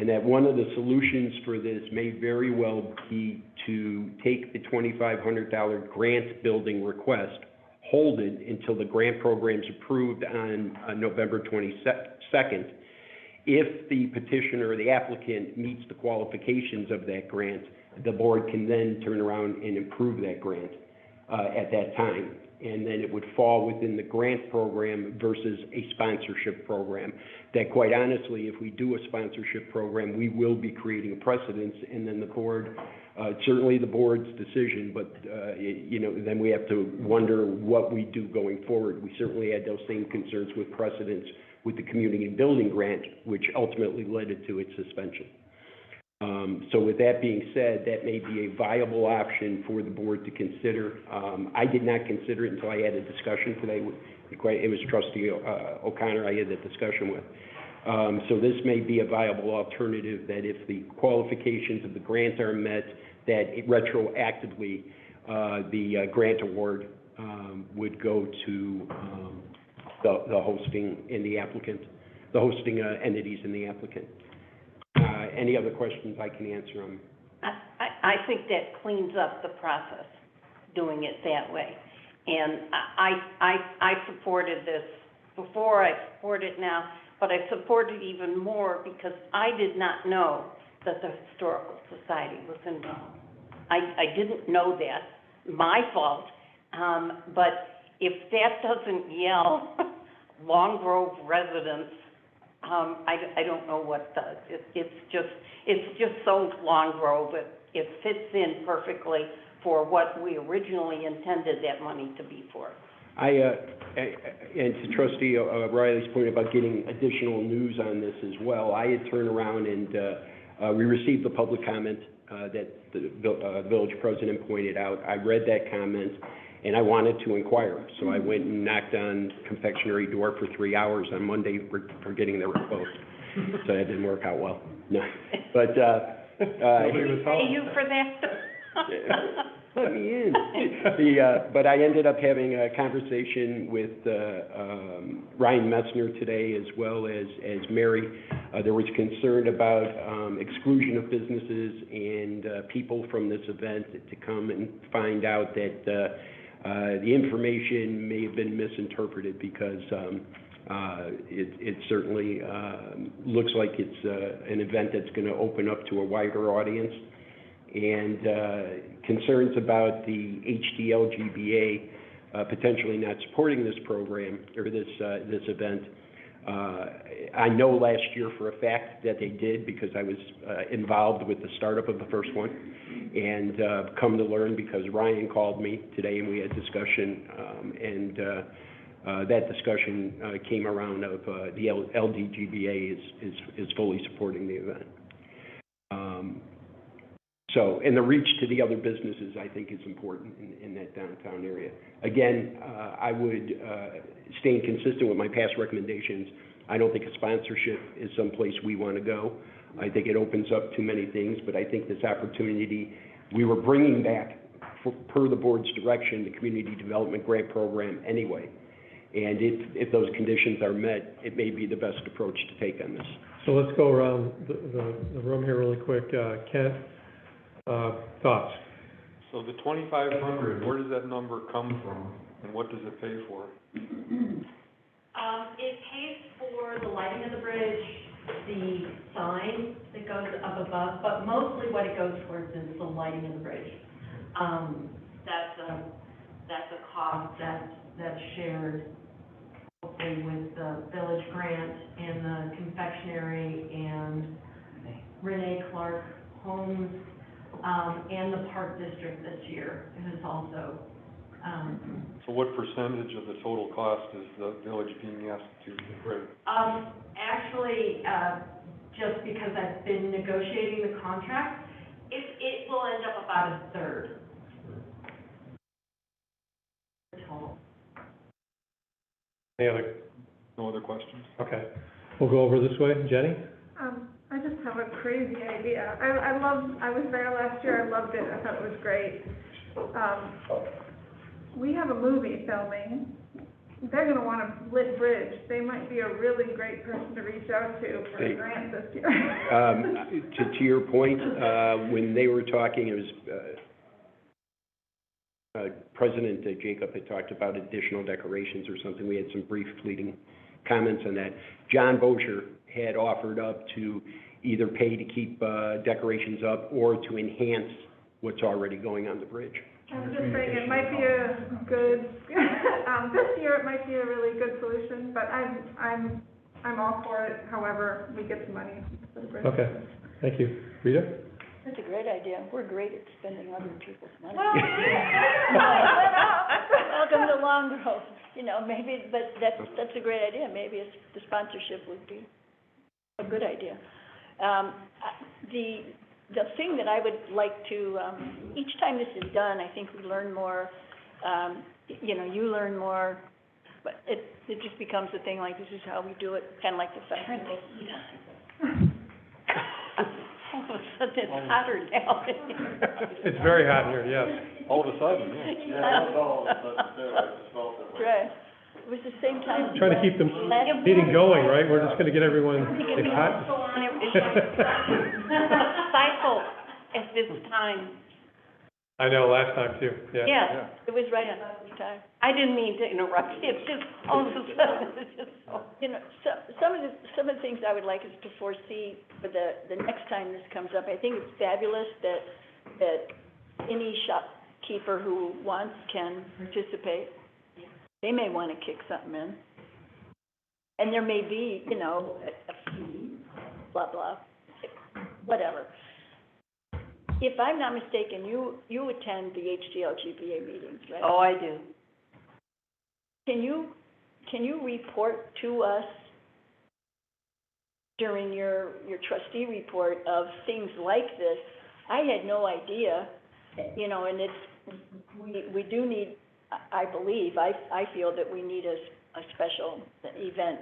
that one of the solutions for this may very well be to take the $2,500 grant building request, hold it until the grant program's approved on November 22nd. If the petitioner or the applicant meets the qualifications of that grant, the board can then turn around and approve that grant at that time. And then it would fall within the grant program versus a sponsorship program. That quite honestly, if we do a sponsorship program, we will be creating a precedence, and then the board, certainly the board's decision, but, you know, then we have to wonder what we do going forward. We certainly had those same concerns with precedents with the community building grant, which ultimately led it to its suspension. So with that being said, that may be a viable option for the board to consider. I did not consider it until I had a discussion today with, it was Trustee O'Connor I had that discussion with. So this may be a viable alternative, that if the qualifications of the grant are met, that it retroactively, the grant award would go to the hosting and the applicant, the hosting entities and the applicant. Any other questions I can answer them? I think that cleans up the process, doing it that way. And I supported this before, I support it now, but I support it even more because I did not know that the Historical Society was involved. I didn't know that, my fault, but if that doesn't yell Long Grove residents, I don't know what does. It's just so Long Grove. It fits in perfectly for what we originally intended that money to be for. And to Trustee Riley's point about getting additional news on this as well, I had turned around and we received the public comment that the village president pointed out. I read that comment and I wanted to inquire. So I went and knocked on confectionery door for 3 hours on Monday for getting their report. So that didn't work out well. No, but Pay you for that? let me in. But I ended up having a conversation with Ryan Messner today, as well as Mary. There was concern about exclusion of businesses and people from this event to come and find out that the information may have been misinterpreted, because it certainly looks like it's an event that's going to open up to a wider audience. And concerns about the HDLGBA potentially not supporting this program or this event. I know last year for a fact that they did, because I was involved with the startup of the first one, and come to learn because Ryan called me today and we had discussion, and that discussion came around of the LDGBA is fully supporting the event. So, and the reach to the other businesses, I think, is important in that downtown area. Again, I would, staying consistent with my past recommendations, I don't think a sponsorship is someplace we want to go. I think it opens up too many things, but I think this opportunity, we were bringing back, per the board's direction, the Community Development Grant Program anyway. And if those conditions are met, it may be the best approach to take on this. So let's go around the room here really quick. Kent? Thoughts? So the 2,500, where does that number come from, and what does it pay for? It pays for the lighting of the bridge, the sign that goes up above, but mostly what it goes towards is the lighting of the bridge. That's a cost that's shared hopefully with the village grant and the confectionery and Renee Clark Homes, and the Park District this year is also. So what percentage of the total cost is the village being asked to defray? Actually, just because I've been negotiating the contract, it will end up about a third. Total. Any other? No other questions? Okay. We'll go over this way. Jenny? I just have a crazy idea. I was there last year, I loved it, I thought it was great. We have a movie filming, they're gonna want a lit bridge. They might be a really great person to reach out to for a grant this year. To your point, when they were talking, it was, President Jacob had talked about additional decorations or something. We had some brief fleeting comments on that. John Bozier had offered up to either pay to keep decorations up or to enhance what's already going on the bridge. I'm just saying, it might be a good, this year it might be a really good solution, but I'm all for it, however we get the money for the bridge. Okay, thank you. Rita? That's a great idea. We're great at spending other people's money. Welcome to Long Grove. You know, maybe, but that's a great idea. Maybe the sponsorship would be a good idea. The thing that I would like to, each time this is done, I think we learn more, you know, you learn more, but it just becomes a thing like, this is how we do it, kind of like the festival. All of a sudden, it's hotter now. It's very hot here, yes. All of a sudden, yeah. That's right. It was the same time. Trying to keep the meeting going, right? We're just gonna get everyone hot. Cycle at this time. I know, last time too, yeah. Yes, It was right on the time. I didn't mean to interrupt. It's just, all of a sudden, it's just so. You know, some of the things I would like is to foresee for the next time this comes up. I think it's fabulous that any shopkeeper who wants can participate. They may want to kick something in. And there may be, you know, a fee, blah, blah, whatever. If I'm not mistaken, you attend the HDL-GBA meetings, right? Oh, I do. Can you report to us during your trustee report of things like this? I had no idea, you know, and we do need, I believe, I feel that we need a special event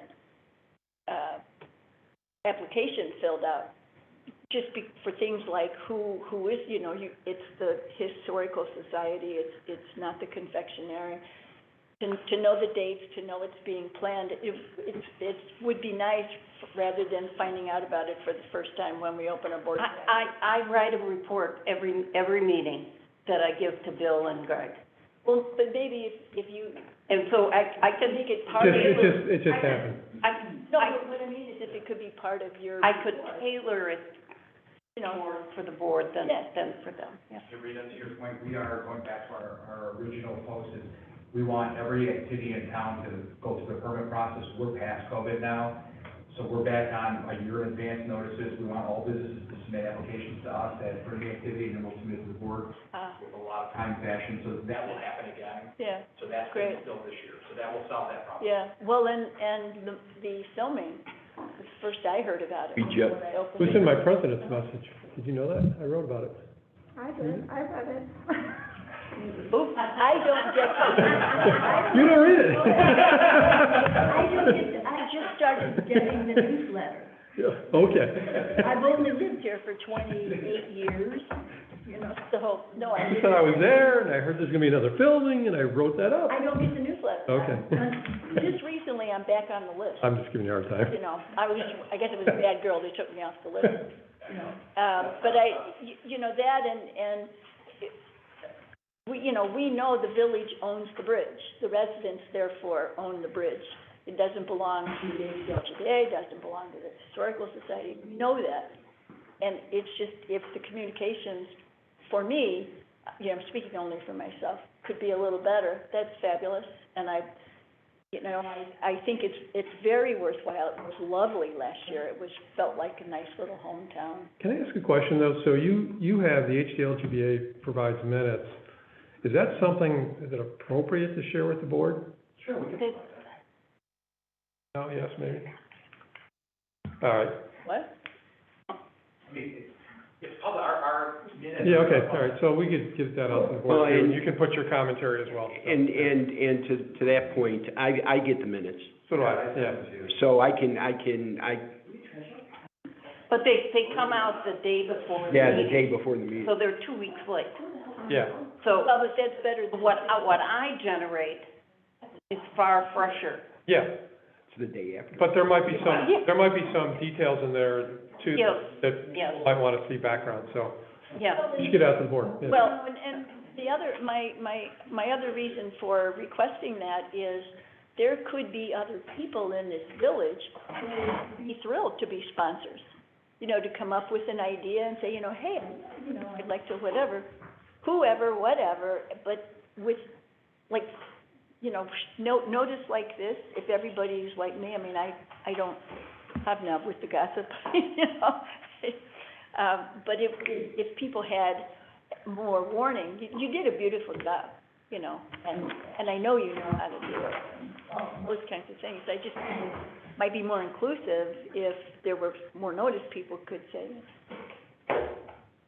application filled out, just for things like who is, you know, it's the Historical Society, it's not the confectionery. To know the dates, to know it's being planned, it would be nice rather than finding out about it for the first time when we open our board. I write a report every meeting that I give to Bill and Greg. Well, but maybe if you. And so I can make it part of It just happened. No, but what I mean is if it could be part of your. I could tailor it, you know, more for the board than for them, yeah. To Rita, to your point, we are going back to our original post is, we want every activity in town to go through the permit process. We're past COVID now, so we're back on a year in advance notices. We want all businesses to submit applications to us that bring the activity, and then we'll submit to the board with a lot of time fashion, so that will happen again. Yeah. So that's great. still this year, so that will solve that problem. Yeah, well, and the filming, the first I heard about it. We just- when I opened It was in my president's message. Did you know that? I wrote about it. I did, I read it. I don't get You don't read it. I just started getting the newsletter. Yeah, okay. I've only lived here for 28 years, you know, so, no, I You didn't. said I was there, and I heard there's gonna be another filming, and I wrote that up. I don't get the newsletter. Okay. Just recently, I'm back on the list. I'm just giving you a hard time. You know, I guess it was a bad girl that took me off the list, you know. But you know, that and we know the village owns the bridge. The residents therefore own the bridge. It doesn't belong to the HDL-GBA, it doesn't belong to the Historical Society. We know that. And it's just, if the communications, for me, you know, I'm speaking only for myself, could be a little better, that's fabulous. And I think it's very worthwhile. It was lovely last year. It felt like a nice little hometown. Can I ask a question, though? So you have, the HDL-GBA provides minutes. Is that something, is it appropriate to share with the board? Sure, we can. Oh, yes, maybe. All right. What? I mean, it's public, our minutes. Yeah, okay, all right, so we could get that out to the Well, board, and- and you can put your commentary as well. And to that point, I get the minutes. So do I, yeah. So I can, But they come out the day before the Yeah, the meeting, day before the meeting. so they're 2 weeks late. Yeah, So Well, but that's better than. what I generate is far fresher. yeah, It's the day after. but there might be Yeah. some details in there too Yes, that yes. people might want to see background, so Yeah, just get out to the board. Yeah. Well, and the other, my other reason for requesting that is there could be other people in this village who would be thrilled to be sponsors. You know, to come up with an idea and say, you know, hey, you know, I'd like to whatever, whoever, whatever, but with, like, you know, notice like this, if everybody's like me, I mean, I don't have enough with the gossip, you know. But if people had more warning, you did a beautiful job, you know, and I know you know how to do it, and all those kinds of things. I just think it might be more inclusive if there were more notice people could say.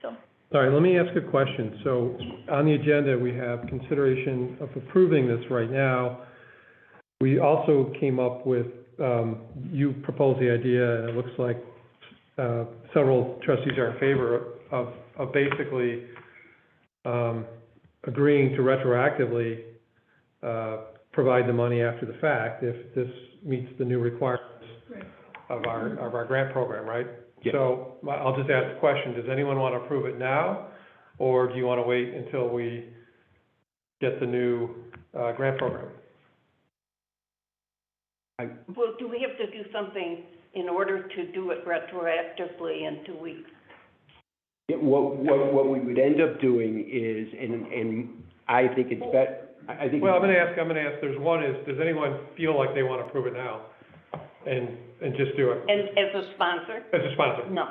So, All right, let me ask a question. So on the agenda, we have consideration of approving this right now. We also came up with, you proposed the idea, and it looks like several trustees are in favor of basically agreeing to retroactively provide the money after the fact if this meets the new requirements of our grant program, right? Yeah. So I'll just ask the question, does anyone want to approve it now? Or do you want to wait until we get the new grant program? well, do we have to do something in order to do it retroactively in 2 weeks? Yeah, what we would end up doing is, and I think it's I think. Well, I'm gonna ask, there's one is, does anyone feel like they want to approve it now? And just do it And as a sponsor? as a sponsor? No.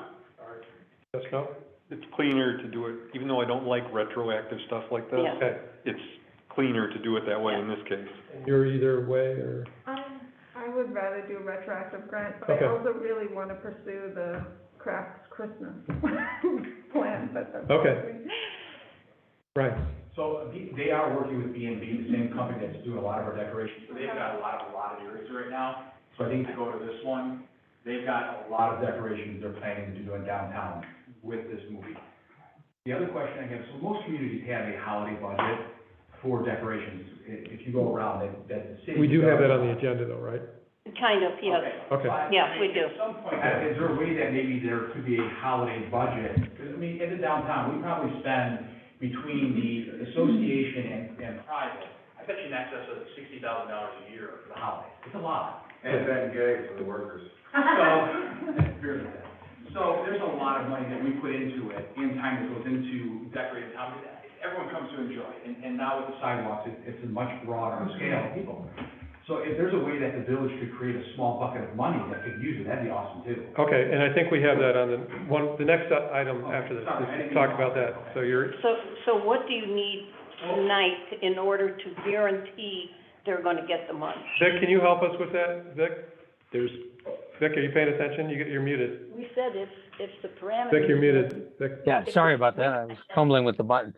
Yes, no? It's cleaner to do it, even though I don't like retroactive stuff like this. Yeah. Okay, It's cleaner to do it that way in this case. and you're either way, or, I would rather do a retroactive grant, but Okay. I also really want to pursue the Crafts Christmas plan, but that's. Okay. right, So they are working with B and B, the same company that's doing a lot of our decorations. So they've got a lot of areas right now. So I think to go to this one, they've got a lot of decorations they're planning to do in downtown with this movie. The other question I have, so most communities have a holiday budget for decorations. If you go around, that the city. we do have that on the agenda though, right? Kind of, yes. Okay. But Yeah, we do. At some point, is there a way that maybe there could be a holiday budget? Because, I mean, in the downtown, we probably spend between the association and private, I bet you in excess of $60,000 a year for the holidays. It's a lot. And then gay for the workers. So there's a lot of money that we put into it, and time that goes into decorating town. Everyone comes to enjoy, and now with the sidewalks, it's a much broader scale of people. So if there's a way that the village could create a small bucket of money that could use it, that'd be awesome too. Okay, and I think we have that on the next item after this, is to talk about that. So you're, So what do you need tonight in order to guarantee they're gonna get the money? Vic, can you help us with that? There's, Vic, are you paying attention? You're muted. we said if the parameters. Vic, you're muted. Vic? Yeah, sorry about that. I was fumbling with the button.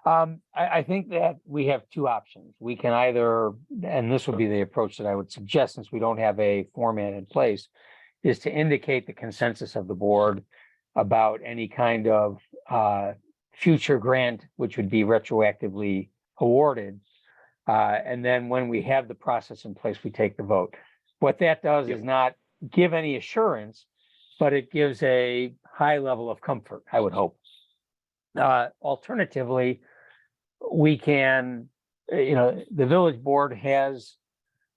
I think that we have two options. We can either, and this would be the approach that I would suggest, since we don't have a format in place, is to indicate the consensus of the board about any kind of future grant, which would be retroactively awarded. And then when we have the process in place, we take the vote. What that does is not give any assurance, but it gives a high level of comfort, I would hope. Alternatively, we can, the village board has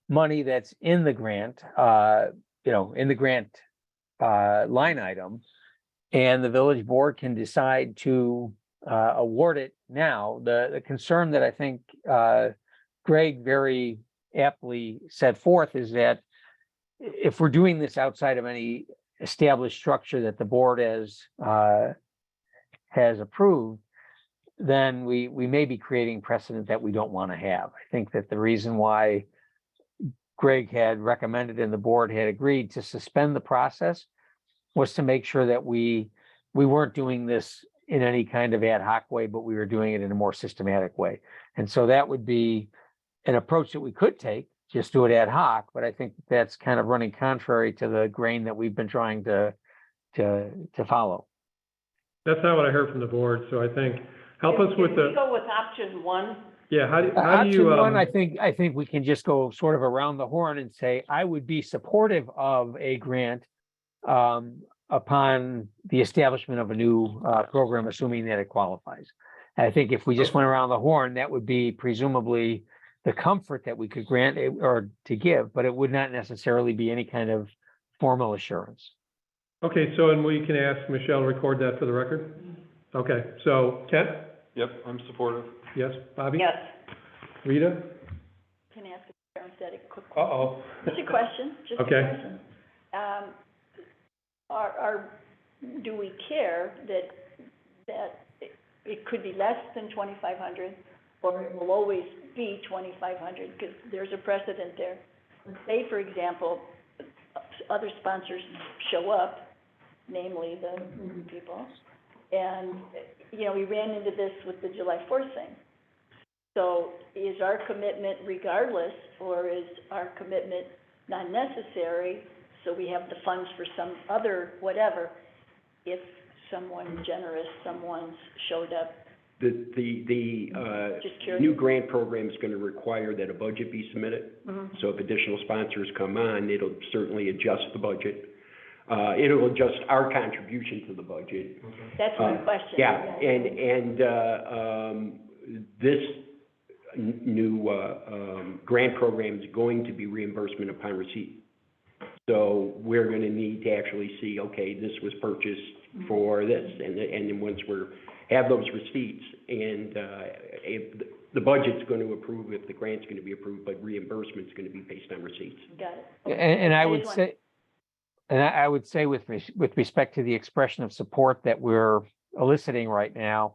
money that's in the grant, in the grant line item. And the village board can decide to award it now. The concern that I think Greg very aptly set forth is that if we're doing this outside of any established structure that the board has approved, then we may be creating precedent that we don't want to have. I think that the reason why Greg had recommended and the board had agreed to suspend the process was to make sure that we weren't doing this in any kind of ad hoc way, but we were doing it in a more systematic way. And so that would be an approach that we could take, just do it ad hoc, but I think that's kind of running contrary to the grain that we've been trying to to follow. That's not what I heard from the board, so I think, help us with If we the, go with option one, yeah, how do Option you, one, I think we can just go sort of around the horn and say, I would be supportive of a grant upon the establishment of a new program, assuming that it qualifies. I think if we just went around the horn, that would be presumably the comfort that we could grant or to give, but it would not necessarily be any kind of formal assurance. okay, so, and we can ask Michelle to record that for the record? Okay, so, Kent? Yep, I'm supportive. Yes, Bobby? yes. Rita? Can I ask a parenthetic quick question? Uh-oh. Just a question, just a Okay. question. Do we care that it could be less than 2,500, or it will always be 2,500, because there's a precedent there? Let's say, for example, other sponsors show up, namely the movie people, and, you know, we ran into this with the July 4th thing. So is our commitment regardless, or is our commitment not necessary, so we have the funds for some other whatever, if someone generous, someone's showed up? The Just curious. new grant program is going to require that a budget be submitted. So if additional sponsors come on, it'll certainly adjust the budget. It'll adjust our contribution to the budget. That's my question. Yeah, and this new grant program is going to be reimbursement upon receipt. So we're going to need to actually see, okay, this was purchased for this, and then once have those receipts, and if the budget's going to approve if the grant's going to be approved, but reimbursement's going to be based on receipts. Got it. And I would say, with respect to the expression of support that we're eliciting right now,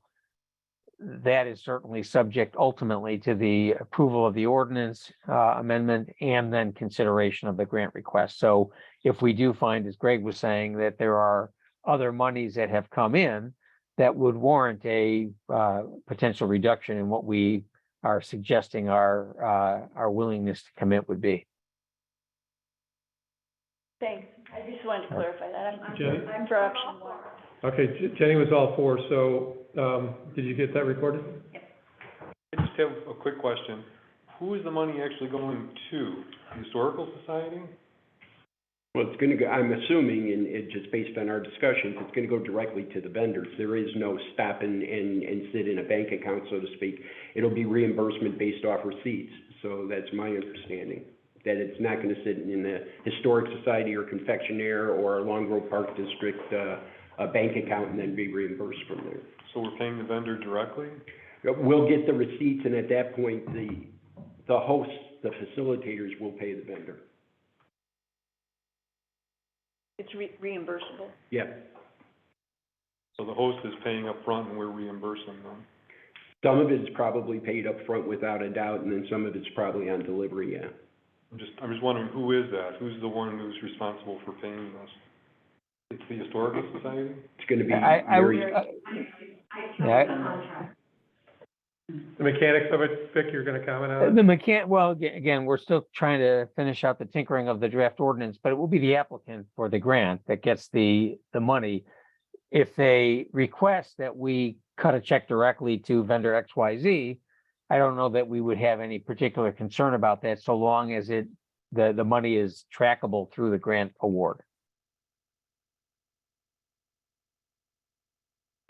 that is certainly subject ultimately to the approval of the ordinance amendment and then consideration of the grant request. So if we do find, as Greg was saying, that there are other monies that have come in that would warrant a potential reduction in what we are suggesting our willingness to commit would be. Thanks. I just wanted to clarify that. Jenny? I'm for option one. Okay, Jenny was all for, so, did you get that recorded? I just have a quick question. Who is the money actually going to? The Historical Society? Well, it's going to go, I'm assuming, and it just based on our discussions, it's going to go directly to the vendors. There is no stop and sit in a bank account, so to speak. It'll be reimbursement based off receipts. So that's my understanding, that it's not going to sit in the Historic Society or Confectionaire or Long Grove Park District a bank account and then be reimbursed from there. So we're paying the vendor directly? We'll get the receipts, and at that point, the hosts, the facilitators will pay the vendor. It's reimbursable. Yeah. So the host is paying up front and we're reimbursing them? Some of it's probably paid up front without a doubt, and then some of it's probably on delivery, yeah. I'm just wondering, who is that? Who's the one who's responsible for paying this? It's the Historical Society? It's going to be The mechanics of it, Vic, you're going to comment on it? Well, again, we're still trying to finish out the tinkering of the draft ordinance, but it will be the applicant for the grant that gets the money. If they request that we cut a check directly to vendor XYZ, I don't know that we would have any particular concern about that, so long as the money is trackable through the grant award.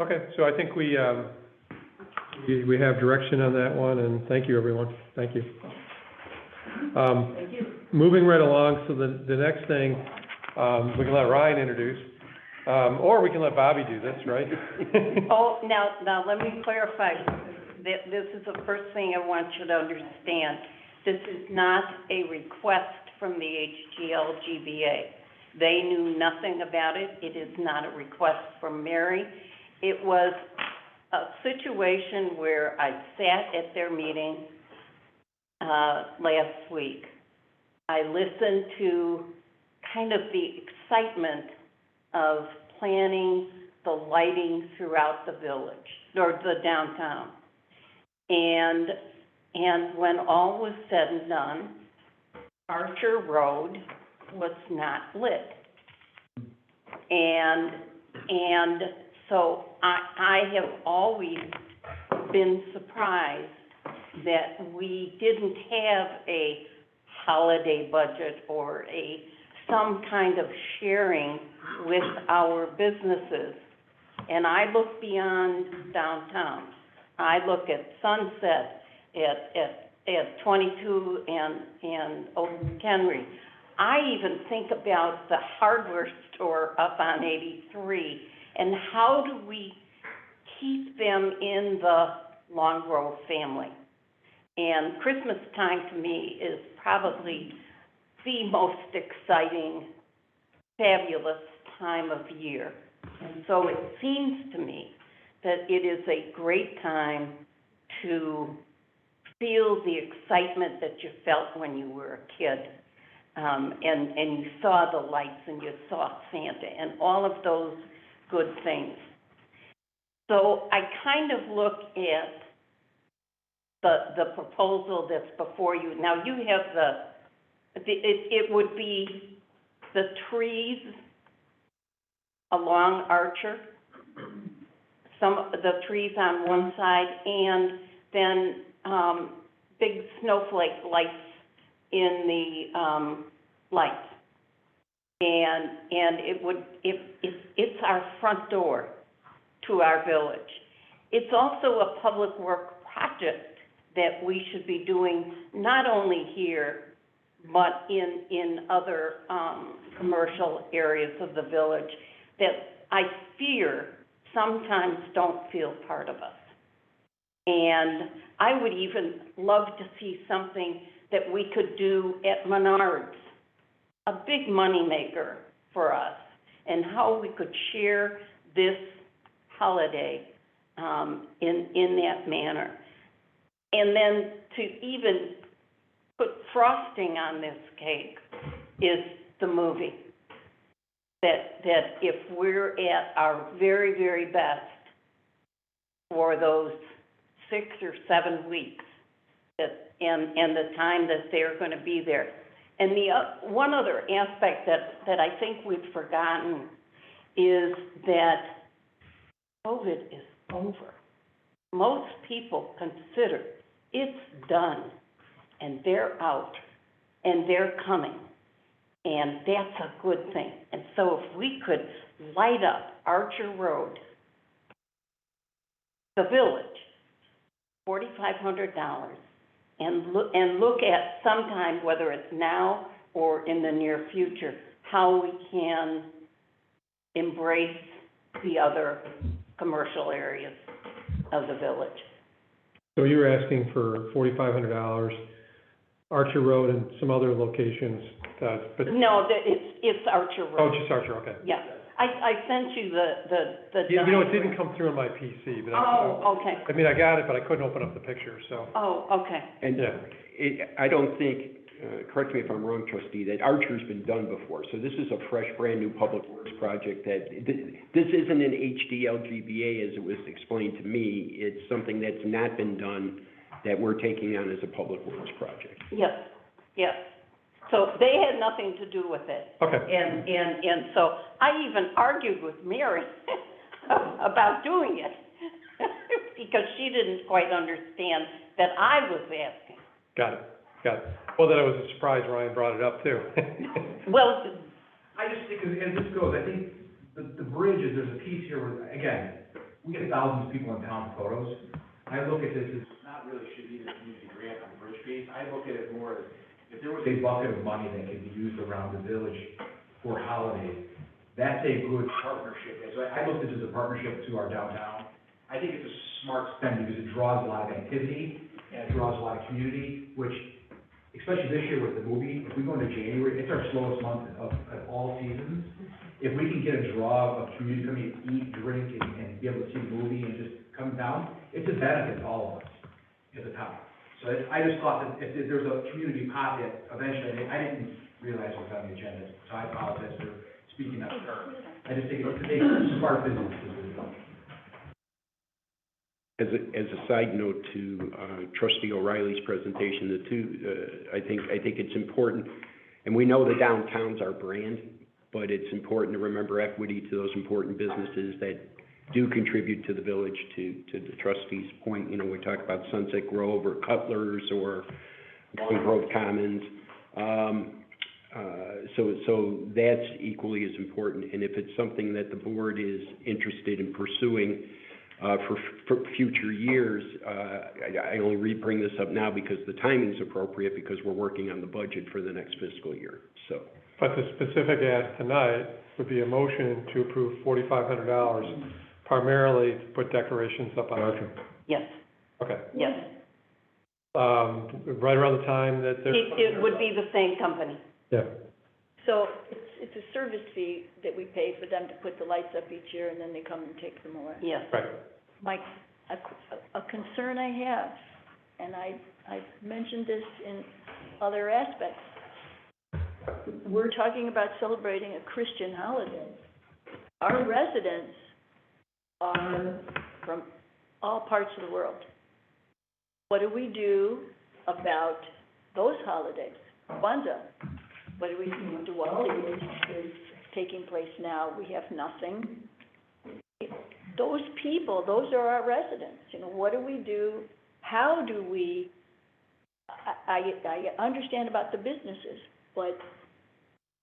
Okay, so I think we have direction on that one, and thank you, everyone. Thank you. Thank you. Moving right along, so the next thing, we can let Ryan introduce, or we can let Bobby do this, right? Oh, now let me clarify. This is the first thing I want you to understand. This is not a request from the HGL-GBA. They knew nothing about it. It is not a request from Mary. It was a situation where I sat at their meeting last week. I listened to kind of the excitement of planning the lighting throughout the village, or the downtown. And when all was said and done, Archer Road was not lit. And so I have always been surprised that we didn't have a holiday budget or some kind of sharing with our businesses. And I look beyond downtown. I look at Sunset, at 22 and Old McHenry. I even think about the hardware store up on 83, and how do we keep them in the Long Grove family? And Christmas time to me is probably the most exciting, fabulous time of year. And so it seems to me that it is a great time to feel the excitement that you felt when you were a kid. And you saw the lights and you saw Santa and all of those good things. So I kind of look at the proposal that's before you. Now you have it would be the trees along Archer, some of the trees on one side, and then big snowflake lights in the lights. And it's our front door to our village. It's also a public work project that we should be doing, not only here, but in other commercial areas of the village that I fear sometimes don't feel part of us. And I would even love to see something that we could do at Menards, a big moneymaker for us, and how we could share this holiday in that manner. And then to even put frosting on this cake is the movie. That if we're at our very, very best for those 6 or 7 weeks, and the time that they're going to be there. And the one other aspect that I think we've forgotten is that COVID is over. Most people consider it's done, and they're out, and they're coming, and that's a good thing. And so if we could light up Archer Road, the village, $4,500, and look at sometime, whether it's now or in the near future, how we can embrace the other commercial areas of the village. So you're asking for $4,500, Archer Road and some other locations, but. No, it's Archer Road. Oh, just Archer, okay. Yeah, I sent you the. You know, it didn't come through on my PC, but. Oh, okay. I mean, I got it, but I couldn't open up the picture, so. Oh, okay. And Yeah. I don't think, correct me if I'm wrong, trustee, that Archer's been done before. So this is a fresh, brand-new public works project that, this isn't an HDLGBA as it was explained to me. It's something that's not been done that we're taking on as a public works project. Yes, yes. So they had nothing to do with it. Okay. And so I even argued with Mary about doing it because she didn't quite understand that I was asking. Got it. Well, then it was a surprise Ryan brought it up too. Well, I just think, as this goes, I think the bridge is, there's a piece here where, again, we get thousands of people in town for photos. I look at this as not really should be the community grant on the bridge piece. I look at it more as, if there was a bucket of money that could be used around the village for holidays, that's a good partnership. So I looked at it as a partnership to our downtown. I think it's a smart spend because it draws a lot of activity and it draws a lot of community, which, especially this year with the movie, if we go into January, it's our slowest month of all seasons. If we can get a draw of community coming to eat, drink, and be able to see the movie and just come down, it's a benefit to all of us as a town. So I just thought that if there's a community pot that eventually, I didn't realize it was on the agenda, so I apologize for speaking up. I just think it's a smart business decision. As a side note to trustee O'Reilly's presentation, I think it's important, and we know the downtown's our brand, but it's important to remember equity to those important businesses that do contribute to the village, to the trustees' point. You know, we talk about Sunset Grove or Cutler's or Long Grove Commons. So that's equally as important, and if it's something that the board is interested in pursuing for future years, I only bring this up now because the timing's appropriate, because we're working on the budget for the next fiscal year, so. But the specific ask tonight would be a motion to approve $4,500 primarily to put decorations up on the Yes, Okay. yes. Right around the time that they're. It would be the same company. Yeah. So it's a service fee that we pay for them to put the lights up each year, and then they come and take them away. Yes. Right. Mike, a concern I have, and I've mentioned this in other aspects. We're talking about celebrating a Christian holiday. Our residents are from all parts of the world. What do we do about those holidays? Kwanzaa, what do we do? Diwali is taking place now. We have nothing. Those people, those are our residents. You know, what do we do? How do we? I understand about the businesses, but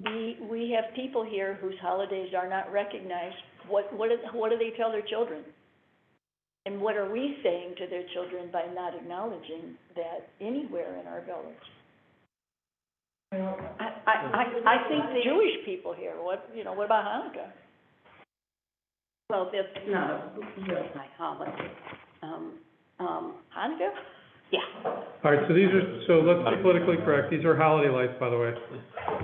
we have people here whose holidays are not recognized. What do they tell their children? And what are we saying to their children by not acknowledging that anywhere in our village? I think the Jewish people here, what about Hanukkah? Well, that's not a real high holiday. Hanukkah? Yeah. All right, so let's be politically correct. These are holiday lights, by the way.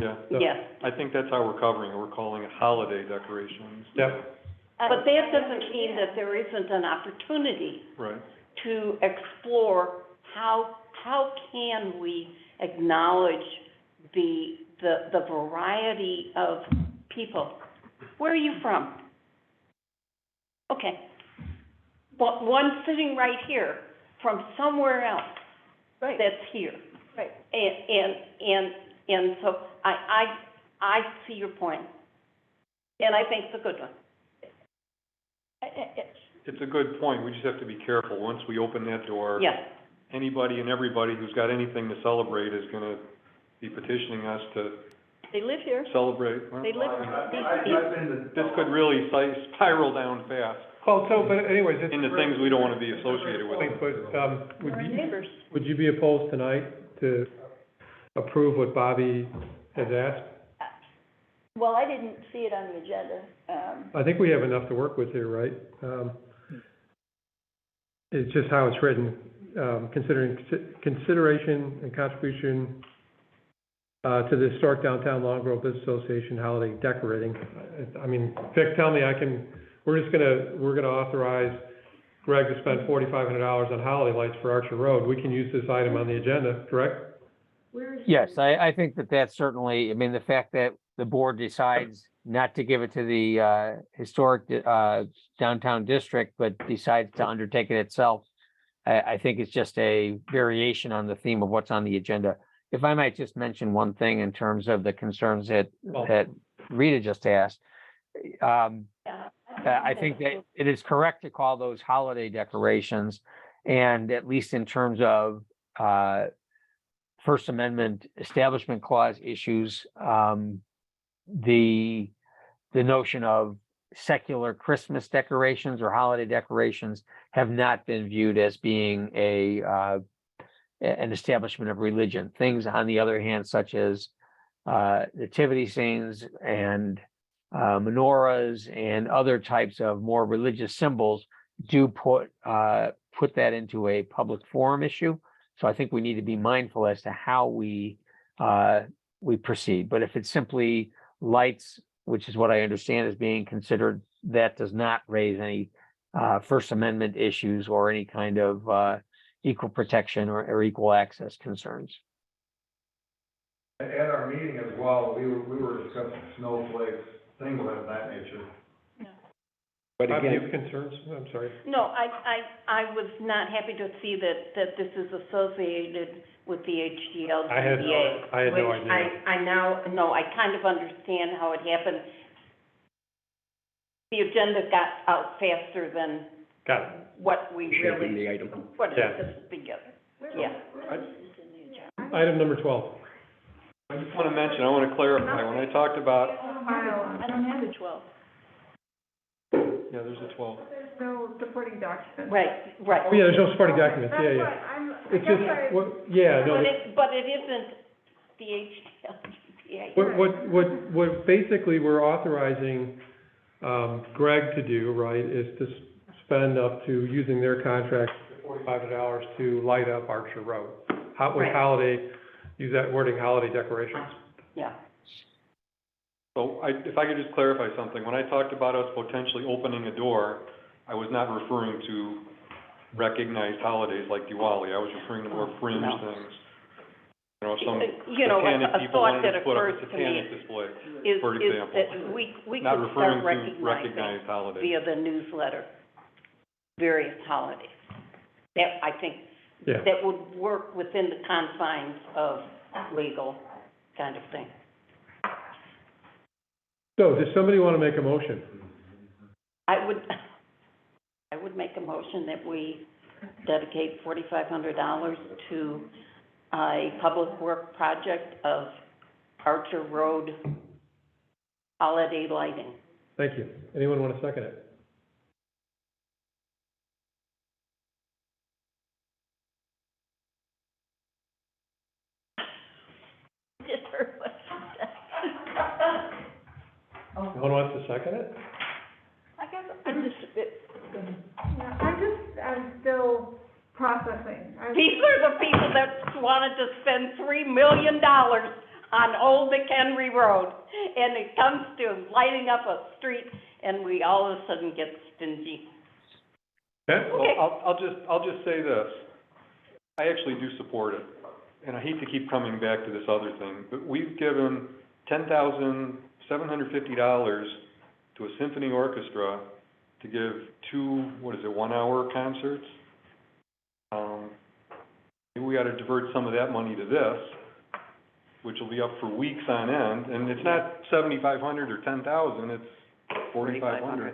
Yeah. So- Yes, I think that's how we're covering it. We're calling it holiday decorations. Yep. but that doesn't mean that there isn't an opportunity Right. to explore how can we acknowledge the variety of people. Where are you from? Okay. But one sitting right here from somewhere else Right, that's here. right. And so I see your point. And I think it's a good one. It's a good point. We just have to be careful. Once we open that door, Yes, anybody and everybody who's got anything to celebrate is gonna be petitioning us to They live here. celebrate. Well, They live, this could really spiral down fast Well, but anyways, it's. into things we don't wanna be associated with. But, we're neighbors. would you be opposed tonight to approve what Bobby has asked? Well, I didn't see it on the agenda. I think we have enough to work with here, right? It's just how it's written, considering consideration and contribution to the Historic Downtown Long Grove Business Association holiday decorating. I mean, Vic, tell me, we're gonna authorize Greg to spend $4,500 on holiday lights for Archer Road. We can use this item on the agenda, correct? Yes, I think that's certainly, I mean, the fact that the board decides not to give it to the historic downtown district, but decides to undertake it itself, I think it's just a variation on the theme of what's on the agenda. If I might just mention one thing in terms of the concerns that Rita just asked. I think that it is correct to call those holiday decorations, and at least in terms of First Amendment Establishment Clause issues, the notion of secular Christmas decorations or holiday decorations have not been viewed as being an establishment of religion. Things, on the other hand, such as nativity scenes and menorahs and other types of more religious symbols do put that into a public forum issue. So I think we need to be mindful as to how we proceed. But if it's simply lights, which is what I understand is being considered, that does not raise any First Amendment issues or any kind of equal protection or equal access concerns. At our meeting as well, we were discussing snowflakes, things of that nature. But Bob, do you again, have concerns? I'm sorry. No, I was not happy to see that this is associated with the HDL I had GBA. no Which idea. I now, no, I kind of understand how it happened. The agenda got out faster than Got it. what we shaping really the item. put it Yeah. together. Yeah. Item number 12. I just want to mention, I want to clarify, when I talked about, I don't have the 12. yeah, there's a 12. There's no supporting document. Right. Oh, yeah, there's no supporting documents, That's yeah, what yeah. I'm, I It's guess just, no, But it isn't the HDL GBA. what basically we're authorizing, Greg to do, right, is to spend up to, using their contract, $4,500 to light up Archer Road. With Right. holiday, use that wording, holiday decorations. Yeah. So if I could just clarify something, when I talked about us potentially opening a door, I was not referring to recognized holidays like Diwali. I was referring to more fringe No. things. You know, some You know, satanic a people thought wanted that to put up occurs a to me satanic display, is for example. that we Not could referring start to recognizing recognized holidays. via the newsletter, various holidays. That, I think, Yeah. that would work within the confines of legal kind of thing. So, does somebody want to make a motion? I would make a motion that we dedicate $4,500 to a public work project of Archer Road holiday lighting. Thank you. Anyone want to second it? No one wants to second it? I guess I'm just a bit, I'm still processing. These are the people that wanted to spend $3 million on Old McHenry Road, and it comes to lighting up a street, and we all of a sudden get stingy. Okay. Well, I'll just say this. I actually do support it, and I hate to keep coming back to this other thing, but we've given $10,750 to a symphony orchestra to give two, 1-hour concerts. Maybe we ought to divert some of that money to this, which will be up for weeks on end, and it's not $7,500 or $10,000, it's $4,500.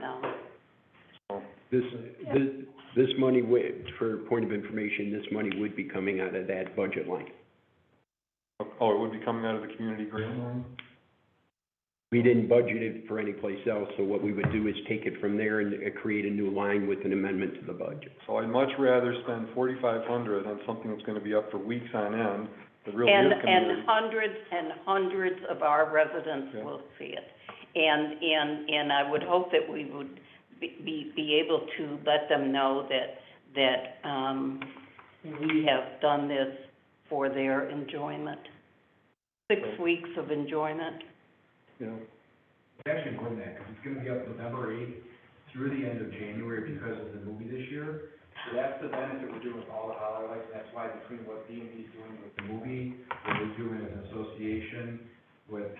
So, This money would, for point of information, this money would be coming out of that budget line. oh, it would be coming out of the community grant line? We didn't budget it for any place else, so what we would do is take it from there and create a new line with an amendment to the budget. So I'd much rather spend $4,500 on something that's gonna be up for weeks on end, that really And is community. and hundreds of our residents Yeah. will see it. And I would hope that we would be able to let them know that we have done this for their enjoyment. 6 weeks of enjoyment. You know, It's actually more than that, because it's gonna be up November 8th through the end of January because of the movie this year. So that's the benefit we're doing with all the highlights, and that's why between what D and D is doing with the movie, what we're doing as an association with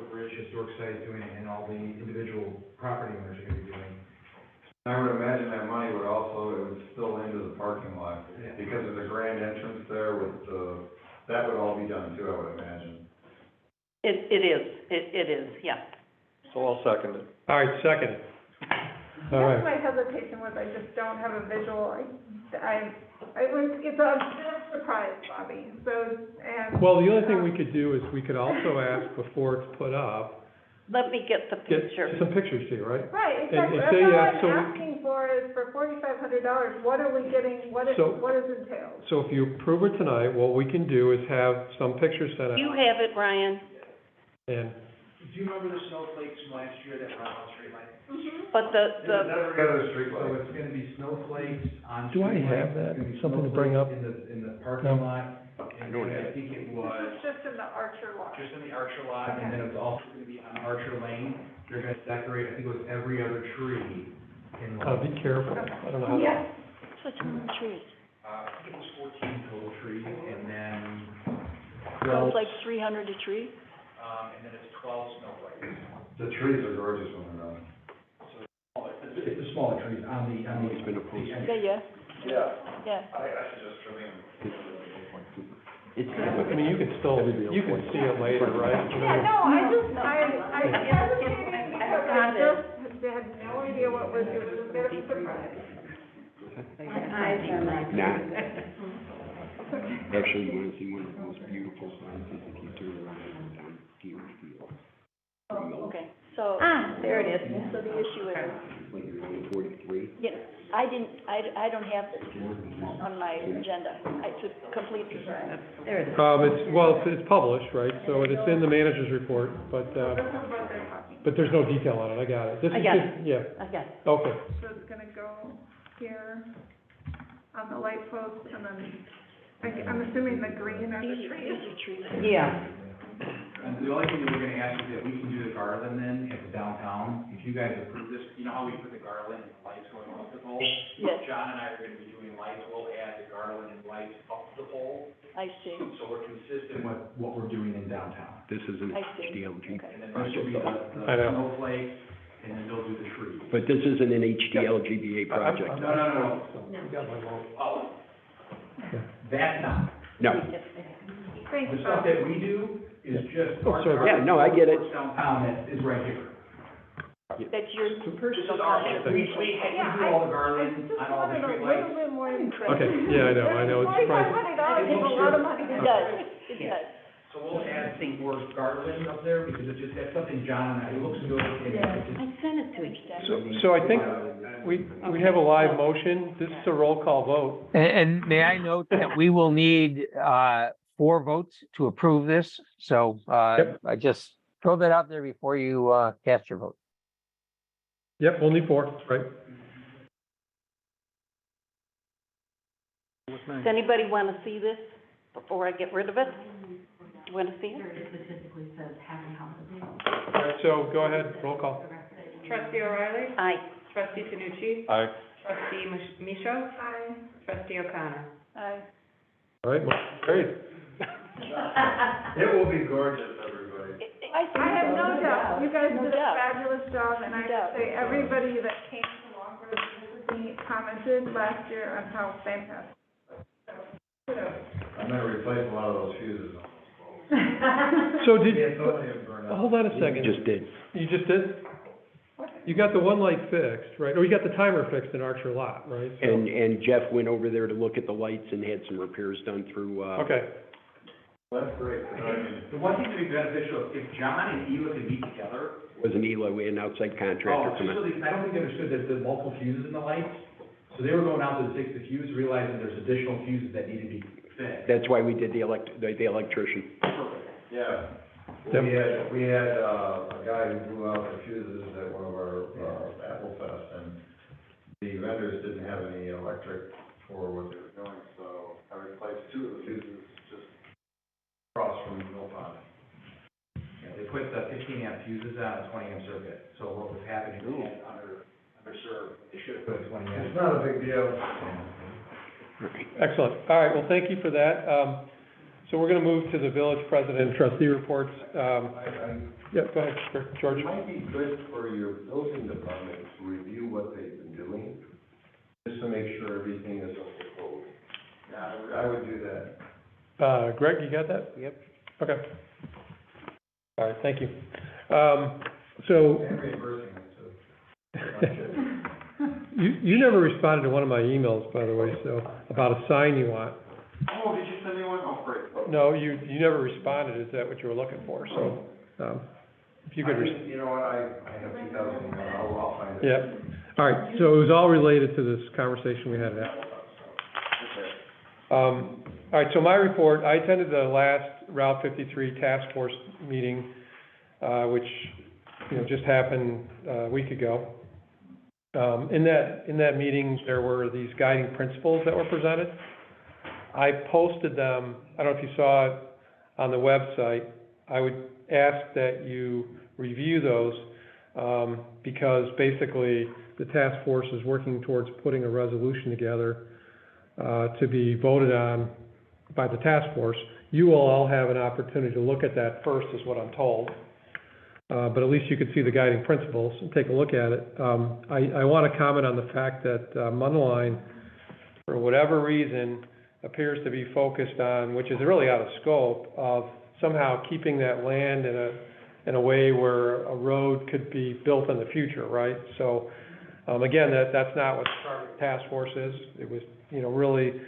the Bridge Historic Site is doing, and all the individual property owners are gonna be doing. I would imagine that money would also, it would spill into the parking lot, Yeah. because of the grand entrance there with that would all be done too, I would imagine. It is, yeah. so I'll second it. All right, second. All That's right. my hesitation was I just don't have a visual, it's a bit of a surprise, Bobby, so, and. Well, the other thing we could do is we could also ask before it's put up, Let me get the get picture. some pictures to you, right? Right, exactly, and that's say, all yeah, so we- I'm asking for is for $4,500, what are we getting, what is So- entailed? So if you approve it tonight, what we can do is have some pictures sent out. You have it, Ryan, And, Do you remember the snowflakes from last year that were on the street light? but Every other street So light. it's gonna be snowflakes on. Do I street have lights. that? It's gonna be Something to bring up? snowflakes in the parking No. lot. And don't then have I it. think it This was is just in the Archer lot. just in the Archer lot, and then it's also gonna be on Archer Lane. They're gonna decorate, I think it was every other tree in be careful, I don't know how. Yeah. what's on the trees? I think it was 14 total trees, and then, So it's like 300 a tree? and then it's 12 snowflakes. The trees are gorgeous when they're done. Oh, it's the smaller trees on the, It's been approved. Yeah. I suggest trimming. It's, I mean, you can see it later, right? Yeah, no, I hesitated because I just had no idea what was, it was a bit of a surprise. My eyes are not. Nah. Actually, you wanna see one of the most beautiful signs is if you turn around and down Deer Field. Okay, so. There it is. So the issue is, When you're on 43. yeah, I don't have this on my agenda. It's a complete surprise. There it is. It's published, right? So it's in the manager's report, but there's no detail on it. I got it. This I is got just, yeah, I got it. okay. So it's gonna go here on the light post, and then, I'm assuming the green are the trees. Yeah. And the only thing that we're gonna ask is that we can do the garland then at the downtown. If you guys approve this, you know how we put the garland and the lights going up the pole? Yes. John and I are gonna be doing lights, we'll add the garland and lights up the pole, I see. so we're consistent with what we're doing in downtown. This is an I see. HDLG. And then this will be the I know. snowflake, and then they'll do the trees. But this isn't an HDLGBA project. No. You got my vote. Oh. Yeah. That's not. No. Thanks, The stuff that we do is just. Oh, sorry. Yeah, no, I get it. Downtown that is right here. That's your This personal is our, contribution. we do all the garland just on all the wanted a street little lights. bit more information. Okay, yeah, I know, it's surprising. $2,500 is a lot of money. It does, it does. So we'll add some more garland up there, because it's just, that's something John and I, it looks good. and it's just- I sent it to you. So I think we have a live motion. This is a roll call vote. And may I note that we will need 4 votes to approve this, so Yep. I just throw that out there before you cast your vote. Yep, only 4, right? Does anybody want to see this before I get rid of it? You want to see it? All right, so go ahead, roll call. Trustee O'Reilly? Aye. Trustee Tanucci? Aye. Trustee Micho? Aye. Trustee O'Connor? Aye. All right, motion carried. It will be gorgeous, everybody. I have no doubt, you guys No did a doubt. fabulous job, and I No doubt. would say everybody that came to Longwood with me commented last year on how fantastic. So, kudos. I'm gonna replace a lot of those fuses. So did, We had so many of them burn out. hold on a second. Just did. You just did? You got the one light fixed, right? Or you got the timer fixed in Archer Lot, right? So- And Jeff went over there to look at the lights and had some repairs done through, Okay, That's great, 'cause I mean, The one thing to be beneficial, if John and Ela could meet together. was an ELO, we had an outside contractor come Just so in. they, I don't think they understood that there's multiple fuses in the lights, so they were going out to fix the fuse, realizing there's additional fuses that need to be fixed. That's why we did the electrician. yeah. Yep. We had a guy who blew out the fuses at one of our, Apple Fest, and the vendors didn't have any electric for what they were doing, so I replaced 2 of the fuses just across from Mill Pond. Yeah, they put the 15 amp fuses on a 20 amp circuit, so what was happening was underserved, they should have put a 20 amp. It's not a big deal. excellent. All right, well, thank you for that. So we're gonna move to the village president and trustee reports. Yeah, go ahead, George. It might be good for your building department to review what they've been doing, just to make sure everything is up to code. Yeah, I would do that. Greg, you got that? Yep. Okay. All right, thank you. So, And reimbursing them too. you never responded to one of my emails, by the way, so, about a sign you want. Oh, did you send me one? Oh, great. No, you never responded, is that what you were looking for, so, if you could. You know what, I have 2,000, I'll find it. Yep. All right, so it was all related to this conversation we had at Apple. All right, so my report, I attended the last Route 53 task force meeting, which, just happened a week ago. In that meeting, there were these guiding principles that were presented. I posted them, I don't know if you saw it on the website. I would ask that you review those, because basically the task force is working towards putting a resolution together to be voted on by the task force. You will all have an opportunity to look at that first, is what I'm told. but at least you could see the guiding principles and take a look at it. I want to comment on the fact that Mundaline, for whatever reason, appears to be focused on, which is really out of scope, of somehow keeping that land in a way where a road could be built in the future, right? So, again, that's not what the Target Task Force is. It was, really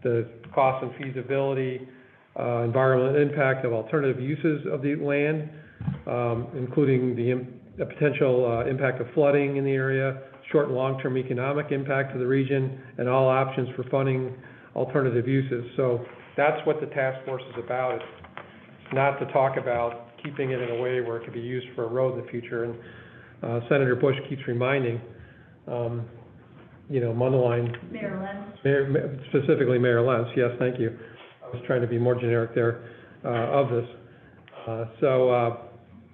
the cost and feasibility, environmental impact of alternative uses of the land, including the potential impact of flooding in the area, short and long-term economic impact to the region, and all options for funding alternative uses. So that's what the task force is about. It's not to talk about keeping it in a way where it could be used for a road in the future. And Senator Bush keeps reminding, Mundaline. Mayor Lenz. Specifically Mayor Lenz, yes, thank you. I was trying to be more generic there of this.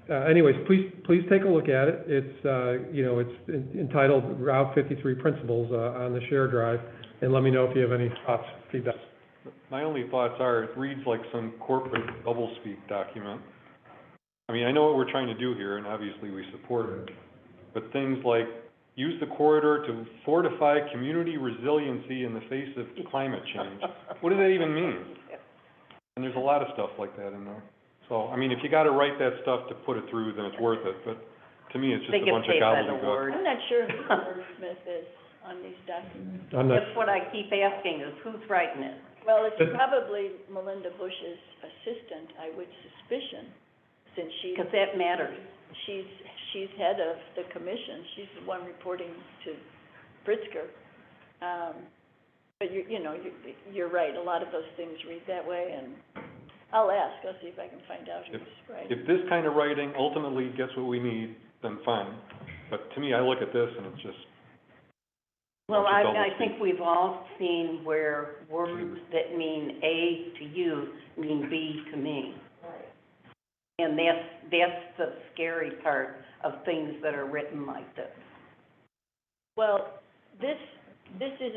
Anyways, please take a look at it. It's, it's entitled Route 53 Principles on the share drive, and let me know if you have any thoughts, feedback. My only thoughts are, it reads like some corporate doublespeak document. I mean, I know what we're trying to do here, and obviously we support it, but things like, use the corridor to fortify community resiliency in the face of climate change. What does that even mean? And there's a lot of stuff like that in there. So, I mean, if you gotta write that stuff to put it through, then it's worth it, but to me, it's just a bunch of gobbledygook. I'm not sure who the wordsmith is on these documents. That's what I keep asking, is who's writing it? Well, it's probably Melinda Bush's assistant, I would suspicion, since Because that matters. she's head of the commission. She's the one reporting to Pritzker. But you're right, a lot of those things read that way, and I'll see if I can find out who's right. If this kind of writing ultimately gets what we need, then fine. But to me, I look at this and it's just. Well, I think we've all seen where words that mean A to you mean B to me. Right. And that's the scary part of things that are written like this. Well, this is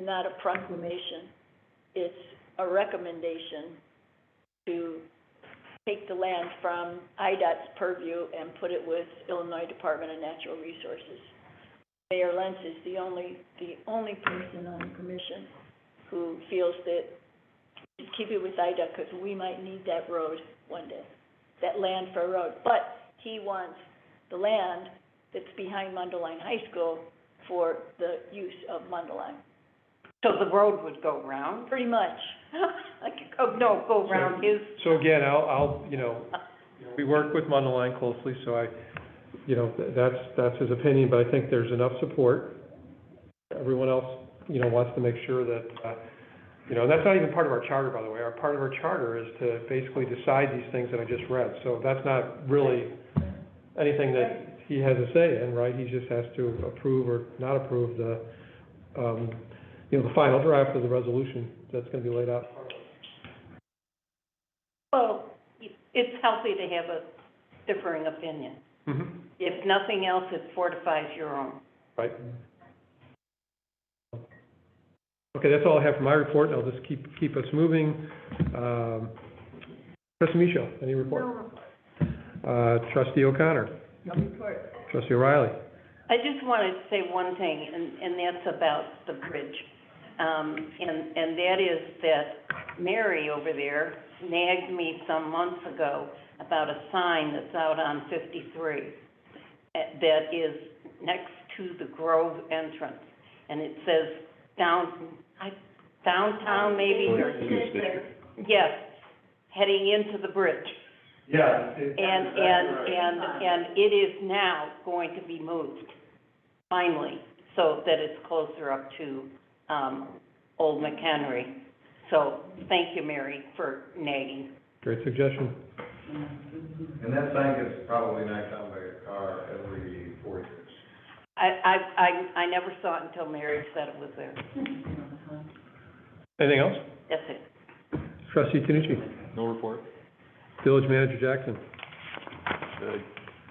not a proclamation. It's a recommendation to take the land from IDOT's purview and put it with Illinois Department of Natural Resources. Mayor Lenz is the only person on the commission who feels that we should keep it with IDOT because we might need that road one day, that land for a road. But he wants the land that's behind Mundaline High School for the use of Mundaline. So the road would go round? Pretty much. Go round his. So again, I'll we work with Mundaline closely, so that's his opinion, but I think there's enough support. Everyone else, wants to make sure that, and that's not even part of our charter, by the way. Part of our charter is to basically decide these things that I just read. So that's not really anything that he has a say in, right? He just has to approve or not approve the final draft of the resolution that's going to be laid out. Well, it's healthy to have a differing opinion. Mm-hmm. If nothing else, it fortifies your own. Right. Okay, that's all I have for my report, and I'll just keep us moving. Trustee Michaud, any report? No. Trustee O'Connor. No report. Trustee O'Reilly. I just wanted to say one thing, and that's about the bridge. And that is that Mary over there nagged me some months ago about a sign that's out on 53 that is next to the Grove entrance. And it says downtown maybe, or, yes, heading into the bridge. Yeah. And it is now going to be moved, finally, so that it's closer up to, Old McHenry. So, thank you, Mary, for nagging. Great suggestion. And that sign gets probably knocked down by a car every 4 years. I never saw it until Mary said it was there. Anything else? That's it. Trustee Tanucci. No report. Village Manager Jackson.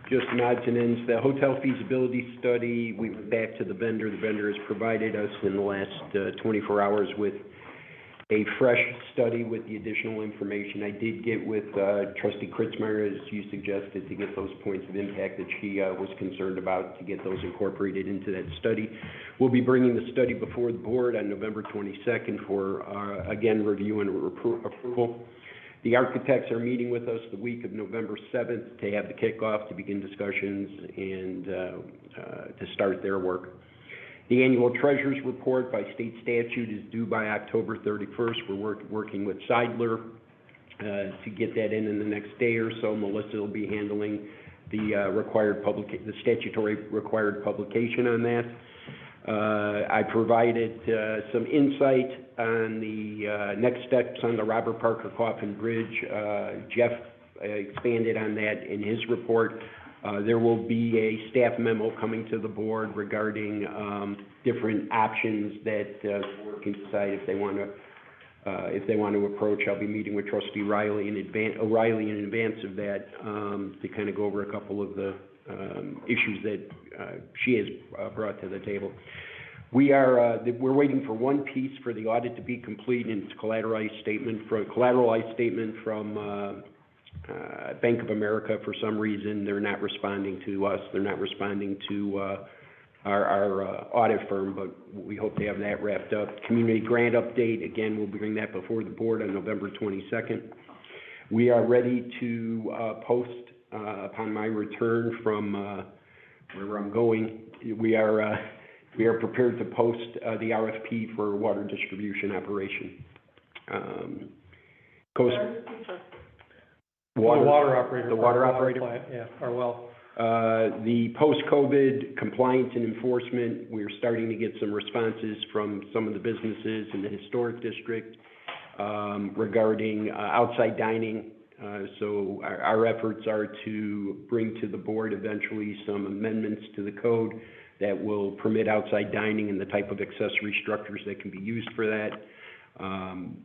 Just some odds and ends. The hotel feasibility study, we went back to the vendor. The vendor has provided us in the last 24 hours with a fresh study with the additional information. I did get with trustee Kritzmeyer, as you suggested, to get those points of impact that she was concerned about, to get those incorporated into that study. We'll be bringing the study before the board on November 22nd for, again, review and approval. The architects are meeting with us the week of November 7th to have the kickoff, to begin discussions, and to start their work. The annual treasurer's report by state statute is due by October 31st. We're working with Seidler to get that in the next day or so. Melissa will be handling the the statutory required publication on that. I provided some insight on the next steps on the Robert Parker Coffin Bridge. Jeff expanded on that in his report. There will be a staff memo coming to the board regarding different options that the board can decide if they want to approach. I'll be meeting with Trustee O'Reilly in advance of that to kind of go over a couple of the issues that she has brought to the table. We're waiting for one piece for the audit to be complete, and it's collateralized statement from Bank of America. For some reason, they're not responding to us. They're not responding to our audit firm, but we hope to have that wrapped up. Community grant update, again, we'll bring that before the board on November 22nd. We are ready to post upon my return from where I'm going. We are prepared to post the RFP for water distribution operation. The water operator. The water operator. Plant, yeah, our well. The post-COVID compliance and enforcement, we're starting to get some responses from some of the businesses in the historic district regarding outside dining. So our efforts are to bring to the board eventually some amendments to the code that will permit outside dining and the type of accessory structures that can be used for that.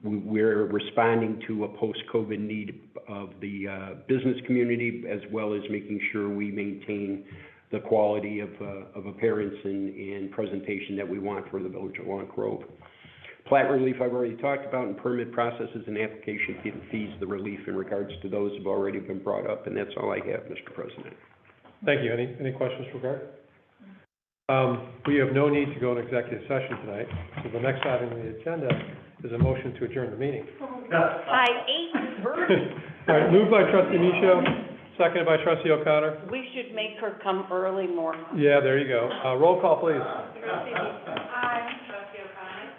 We're responding to a post-COVID need of the business community, as well as making sure we maintain the quality of appearance and presentation that we want for the Village of Long Grove. Plat relief I've already talked about, and permit processes and application fees, the relief in regards to those have already been brought up, and that's all I have, Mr. President. Thank you. Any questions for Greg? We have no need to go into executive session tonight, so the next item on the agenda is a motion to adjourn the meeting. By 8:30. All right, moved by trustee Michaud, seconded by trustee O'Connor. We should make her come early more. Yeah, there you go. Roll call, please. Trustee O'Connor.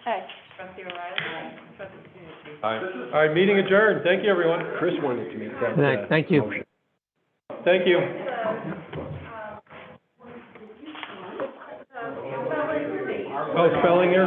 Hey. Trustee O'Reilly. Trustee Panucci. All right, meeting adjourned. Thank you, everyone. Chris wanted to make that. Thank you. Motion. Thank you. Oh, spelling here?